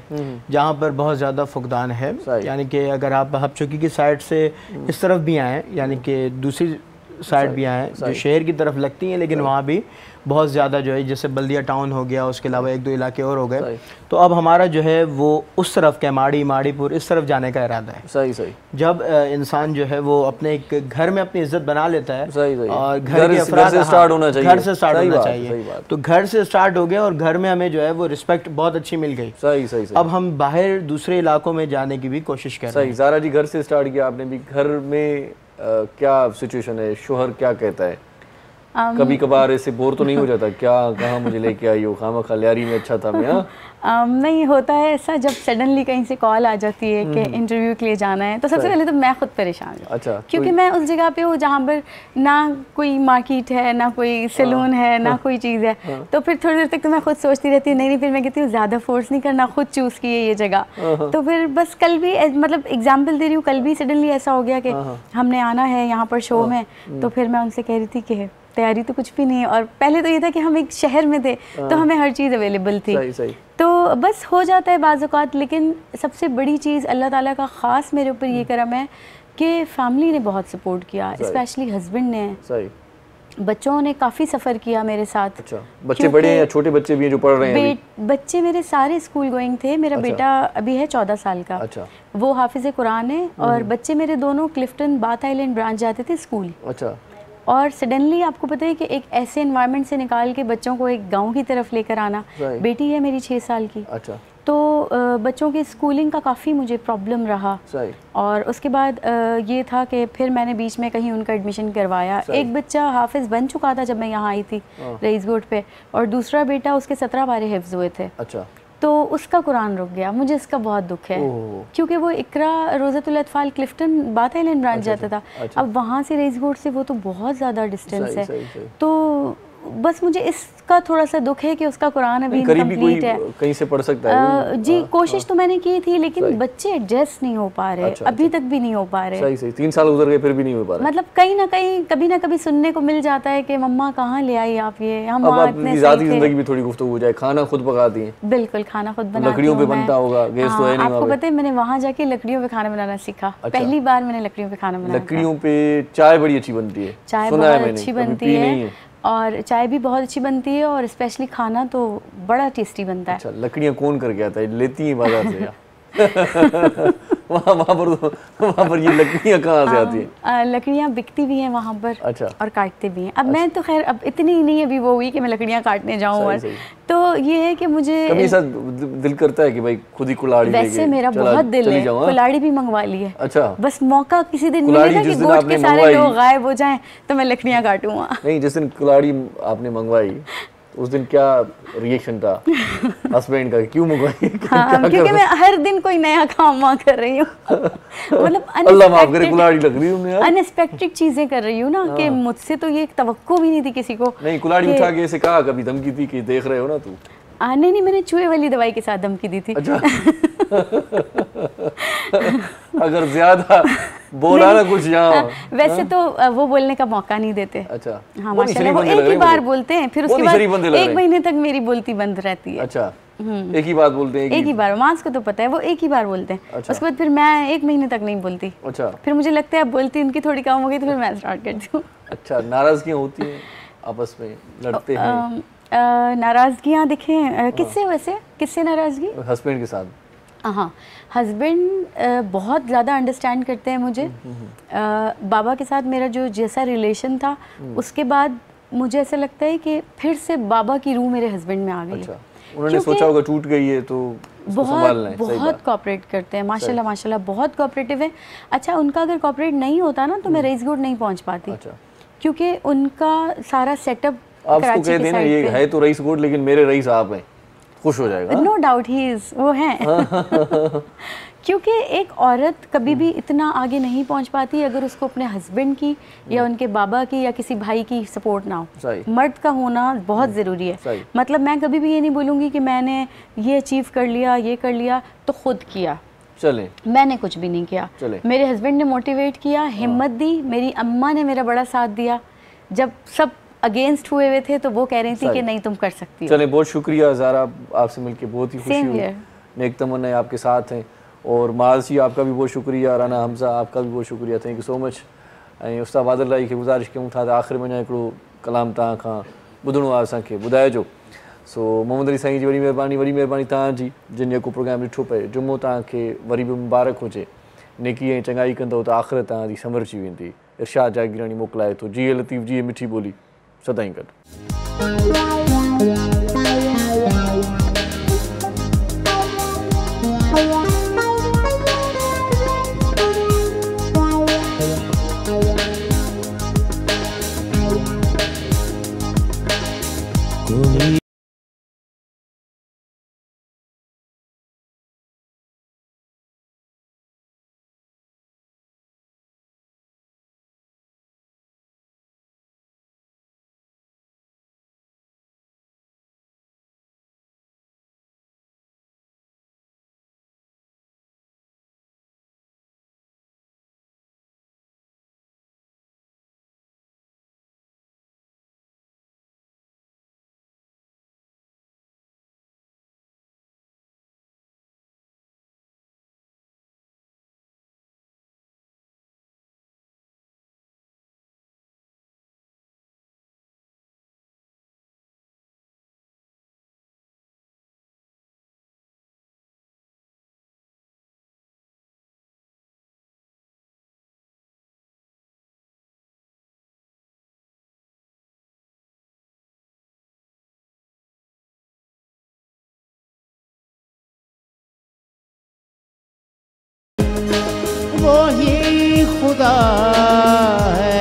जहाँ पर बहुत ज़्यादा फुकदान है, यानी कि अगर आप हबचौकी की साइड से इस तरफ भी आएँ, यानी कि दूसरी साइड भी आएँ जो शहर की तरफ लगती हैं, लेकिन वहाँ भी बहुत ज़्यादा जो है, जैसे बल्दिया टाउन हो गया, उसके अलावा एक दो इलाके और हो गए, तो अब हमारा जो है वो उस तरफ कैमाड़ी माड़ीपुर इस तरफ जाने का इरादा है। सही। जब इंसान जो है वो अपने एक घर में अपनी इज्जत बना लेता है, और घर से स्टार्ट होना चाहिए, घर से स्टार्ट होना चाहिए, तो घर से स्टार्ट हो गया, और घर में हमें जो है वो रिस्पेक्ट बहुत अच्छी मिल गई। सही। अब हम बाहर दूसरे इलाकों में जाने की भी कोशिश कर रहे हैं। ज़ारा जी, घर से स्टार्ट किया आपने भी, घर में क्या सिचुएशन है, शोहर क्या कहता है? कभी कभार ऐसे बोर तो नहीं हो जाता, क्या कहाँ मुझे लेके आई हो, खामा लियारी में अच्छा था मैं? नहीं होता है ऐसा, जब सडनली कहीं से कॉल आ जाती है कि इंटरव्यू के लिए जाना है, तो सबसे पहले तो मैं खुद परेशान हूँ। अच्छा। क्योंकि मैं उस जगह पे हूँ जहाँ पर ना कोई मार्केट है, ना कोई सैलून है, ना कोई चीज़ है, तो फिर थोड़ी देर तक तो मैं खुद सोचती रहती हूँ, नहीं फिर मैं कहती हूँ ज़्यादा फोर्स नहीं करना, खुद चूज़ की है ये जगह। तो फिर बस कल भी, मतलब एग्जाम्पल दे रही हूँ, कल भी सडनली ऐसा हो गया कि हमने आना है यहाँ पर शो में, तो फिर मैं उनसे कह रही थी कि तैयारी तो कुछ भी नहीं है, और पहले तो ये था कि हम एक शहर में थे तो हमें हर चीज़ अवेलेबल थी। सही। तो बस हो जाता है बाज़ औक़ात, लेकिन सबसे बड़ी चीज़ अल्लाह ताला का ख़ास मेरे ऊपर ये करम है कि फैमिली ने बहुत सपोर्ट किया, स्पेशली हस्बैंड ने। सही। बच्चों ने काफ़ी सफ़र किया मेरे साथ। अच्छा। बच्चे बड़े हैं या छोटे बच्चे भी हैं जो पढ़ रहे हैं? बच्चे मेरे सारे स्कूल गोइंग थे। मेरा बेटा अभी है 14 साल का। अच्छा। वो हाफिज़ कुरान है, और बच्चे मेरे दोनों क्लिफ्टन बाथ आइलैंड ब्रांच जाते थे स्कूल। अच्छा। और सडनली आपको पता है कि एक ऐसे एनवायरनमेंट से निकाल के बच्चों को एक गांव की तरफ लेकर आना। बेटी है मेरी 6 साल की। अच्छा। तो बच्चों की स्कूलिंग का काफ़ी मुझे प्रॉब्लम रहा। और उसके बाद ये था कि फिर मैंने बीच में कहीं उनका एडमिशन करवाया। एक बच्चा हाफिज़ बन चुका था जब मैं यहाँ आई थी रईसगोट पे, और दूसरा बेटा उसके 17 पारे हिफ्ज़ हुए थे। अच्छा। तो उसका कुरान रुक गया। मुझे इसका बहुत दुख है, क्योंकि वो इकरा रोज़तुल अतफ़ाल क्लिफ्टन बाथ आइलैंड ब्रांच जाता था। अब वहाँ से रईसगोट से वो तो बहुत ज़्यादा डिस्टेंस है। तो बस मुझे इसका थोड़ा सा दुख है कि उसका कुरान अभी करीबी कोई इनकम्प्लीट है। कहीं से पढ़ सकता है जी कोशिश तो मैंने की थी, लेकिन बच्चे एडजस्ट नहीं हो पा रहे, अभी तक भी नहीं हो पा रहे। सही 3 साल गुजर गए फिर भी नहीं हो पा रहा। मतलब कहीं ना कहीं कभी ना कभी सुनने को मिल जाता है कि मम्मा कहाँ ले आई आप ये, हम अब इतने अपनी सही ज़ाती थे। जिंदगी भी थोड़ी गुफ्तगू हो जाए। खाना खुद पकाती हैं? बिल्कुल, खाना खुद बनाती लकड़ियों हूँ पे मैं। बनता होगा, गैस तो है नहीं आपको वहाँ पे। पता है मैंने वहाँ जाके लकड़ियों पे खाना बनाना सीखा। पहली बार मैंने लकड़ियों पे खाना बनाया था। लकड़ियों पे चाय बड़ी अच्छी बनती है, चाय सुना है बहुत मैंने, अच्छी कभी बनती पी नहीं है और चाय भी बहुत अच्छी बनती है और स्पेशली खाना तो बड़ा टेस्टी बनता है। अच्छा, लकड़ियाँ कौन करके आता है? लेती हैं बाजार से या वहाँ पर ये लकड़ियाँ कहाँ से आती हैं? लकड़ियाँ बिकती भी हैं वहाँ पर। अच्छा। और काटते भी हैं। अब मैं तो खैर अब इतनी नहीं अभी वो हुई कि मैं लकड़ियाँ काटने जाऊँ। और सही। तो ये है कि मुझे कभी ऐसा दिल करता है कि भाई खुद ही कुल्हाड़ी लेके वैसे मेरा बहुत दिल है, कुल्हाड़ी भी मंगवा ली है। अच्छा। बस मौका किसी दिन कुल्हाड़ी मिलेगा कि जिस दिन गोट आपने के सारे मंगवाई- लोग गायब हो जाएं तो मैं लकड़ियाँ काटूंगा। नहीं, जिस दिन कुल्हाड़ी आपने मंगवाई उस दिन क्या रिएक्शन था हस्बैंड का? क्यों मंगवाई? हाँ, क्योंकि मैं हर दिन कोई नया काम वहाँ कर रही हूँ। मतलब अल्लाह माफ करे, कुल्हाड़ी लग रही तुमने यार। अनएक्सपेक्टेड चीजें कर रही हूँ ना कि मुझसे तो ये तवक्को भी नहीं थी किसी को। नहीं, कुल्हाड़ी उठा के ऐसे कहा, कभी धमकी दी कि देख रहे हो ना तू? नहीं, मैंने चूहे वाली दवाई के साथ धमकी दी थी। अच्छा। अगर ज्यादा बोला ना कुछ यहाँ। वैसे तो वो बोलने का मौका नहीं देते। अच्छा। हाँ वो नहीं, माशाल्लाह, शरीफ वो बंदे एक लग ही रहे बार मुझे। बोलते हैं, फिर वो उसके नहीं, बाद शरीफ बंदे लग एक रहे। महीने तक मेरी बोलती बंद रहती है। अच्छा। एक ही बात बोलते हैं? एक ही बार, मांस को तो पता है वो एक ही बार बोलते हैं। अच्छा। उसके बाद फिर मैं एक महीने तक नहीं बोलती। अच्छा। फिर मुझे लगता है अब बोलती उनकी थोड़ी कम हो गई तो फिर मैं स्टार्ट करती हूँ। अच्छा, नाराजगियाँ होती हैं आपस में, लड़ते हैं? नाराजगियाँ देखें किससे, वैसे किससे नाराजगी? हस्बैंड के साथ? हाँ, हस्बैंड बहुत ज़्यादा अंडरस्टैंड करते हैं मुझे। बाबा के साथ मेरा जो जैसा रिलेशन था उसके बाद मुझे ऐसा लगता है कि फिर से बाबा की रूह मेरे हस्बैंड में आ गई है। अच्छा, उन्होंने सोचा होगा टूट गई है तो उसको संभालना है। बहुत कोऑपरेट करते हैं माशाल्लाह, माशाल्लाह बहुत कोऑपरेटिव है। अच्छा, उनका अगर कोऑपरेट नहीं होता ना तो मैं रईस गोड नहीं पहुंच पाती। अच्छा। क्योंकि उनका सारा सेटअप आप उसको कह देना ये है तो रईस गोड लेकिन मेरे रईस आप हैं, खुश हो जाएगा। नो डाउट ही इज, वो हैं। क्योंकि एक औरत कभी भी इतना आगे नहीं पहुंच पाती अगर उसको अपने हस्बैंड की या उनके बाबा की या किसी भाई की सपोर्ट ना हो। मर्द का होना बहुत ज़रूरी है। मतलब मैं कभी भी ये नहीं बोलूँगी कि मैंने ये अचीव कर लिया, ये कर लिया तो खुद किया। चले, मैंने कुछ भी नहीं किया। मेरे हस्बैंड ने मोटिवेट किया, हिम्मत दी, मेरी अम्मा ने मेरा बड़ा साथ दिया। जब सब अगेंस्ट हुए थे तो वो कह रही थी कि नहीं तुम कर सकती हो। चले, बहुत शुक्रिया ज़ारा, आपसे मिलके बहुत ही खुशी हुई। नेक तमन्नाएं आपके साथ हैं। और माजी आपका भी बहुत शुक्रिया, राना हमजा आपका भी बहुत शुक्रिया, थैंक यू सो मच। ऐं उस्ताद वादिल राई खे गुज़ारिश कयूं था त आख़िर में हिकिड़ो कलाम तव्हां खां ॿुधणो आहे असांखे, ॿुधाइजो। सो मोहम्मद अली साईं जी वॾी महिरबानी तव्हांजी, जिन जेको प्रोग्राम ॾिठो पए। जुमो तव्हांखे वरी बि मुबारक हुजे, नेकी ऐं चङाई कंदव त आख़िरत तव्हांजी संवरजी वेंदी। इरशाद जागीरानी मोकिलाए थो, जी लतीफ़ जी मिठी ॿोली सदाईं गॾु। वो ही खुदा है।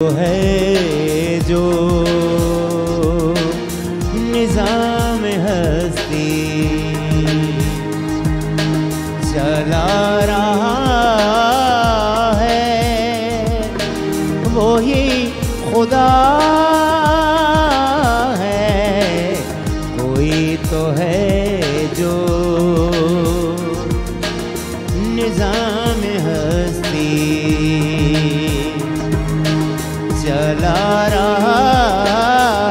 तो है जो निज़ाम हस्ती चला रहा है, वही खुदा है। कोई तो है जो निज़ाम हस्ती चला रहा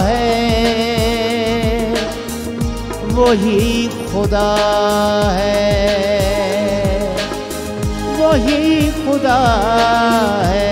है, वही खुदा है, वही खुदा है।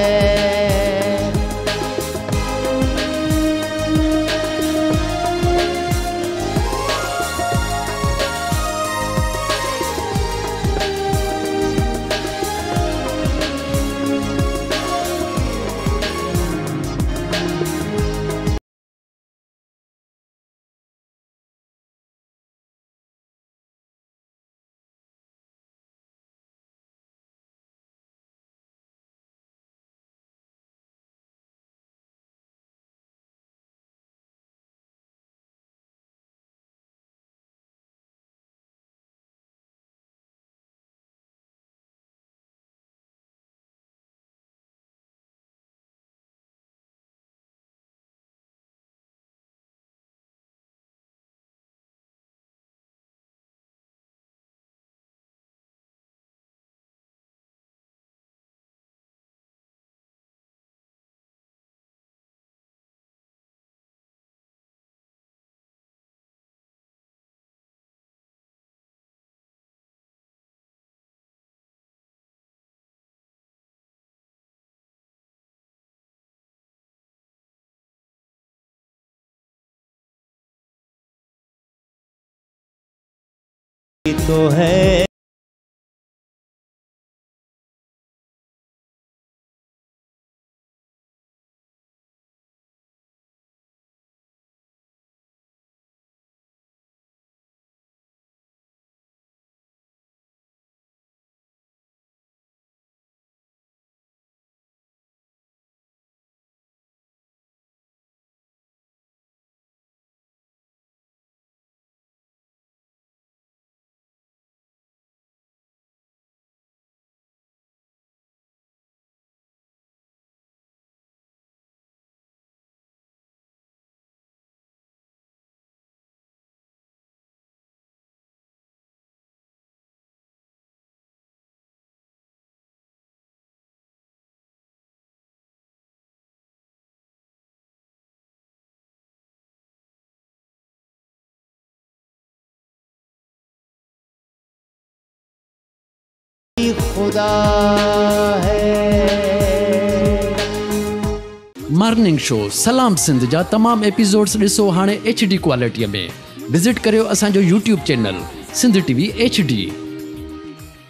तो है खुदा है। मॉर्निंग शो सलाम सिंध जा तमाम एपिसोड्स ॾिसो हाणे HD क्वालिटीअ में। विज़िट करियो असांजो YouTube channel Sindh TV HD।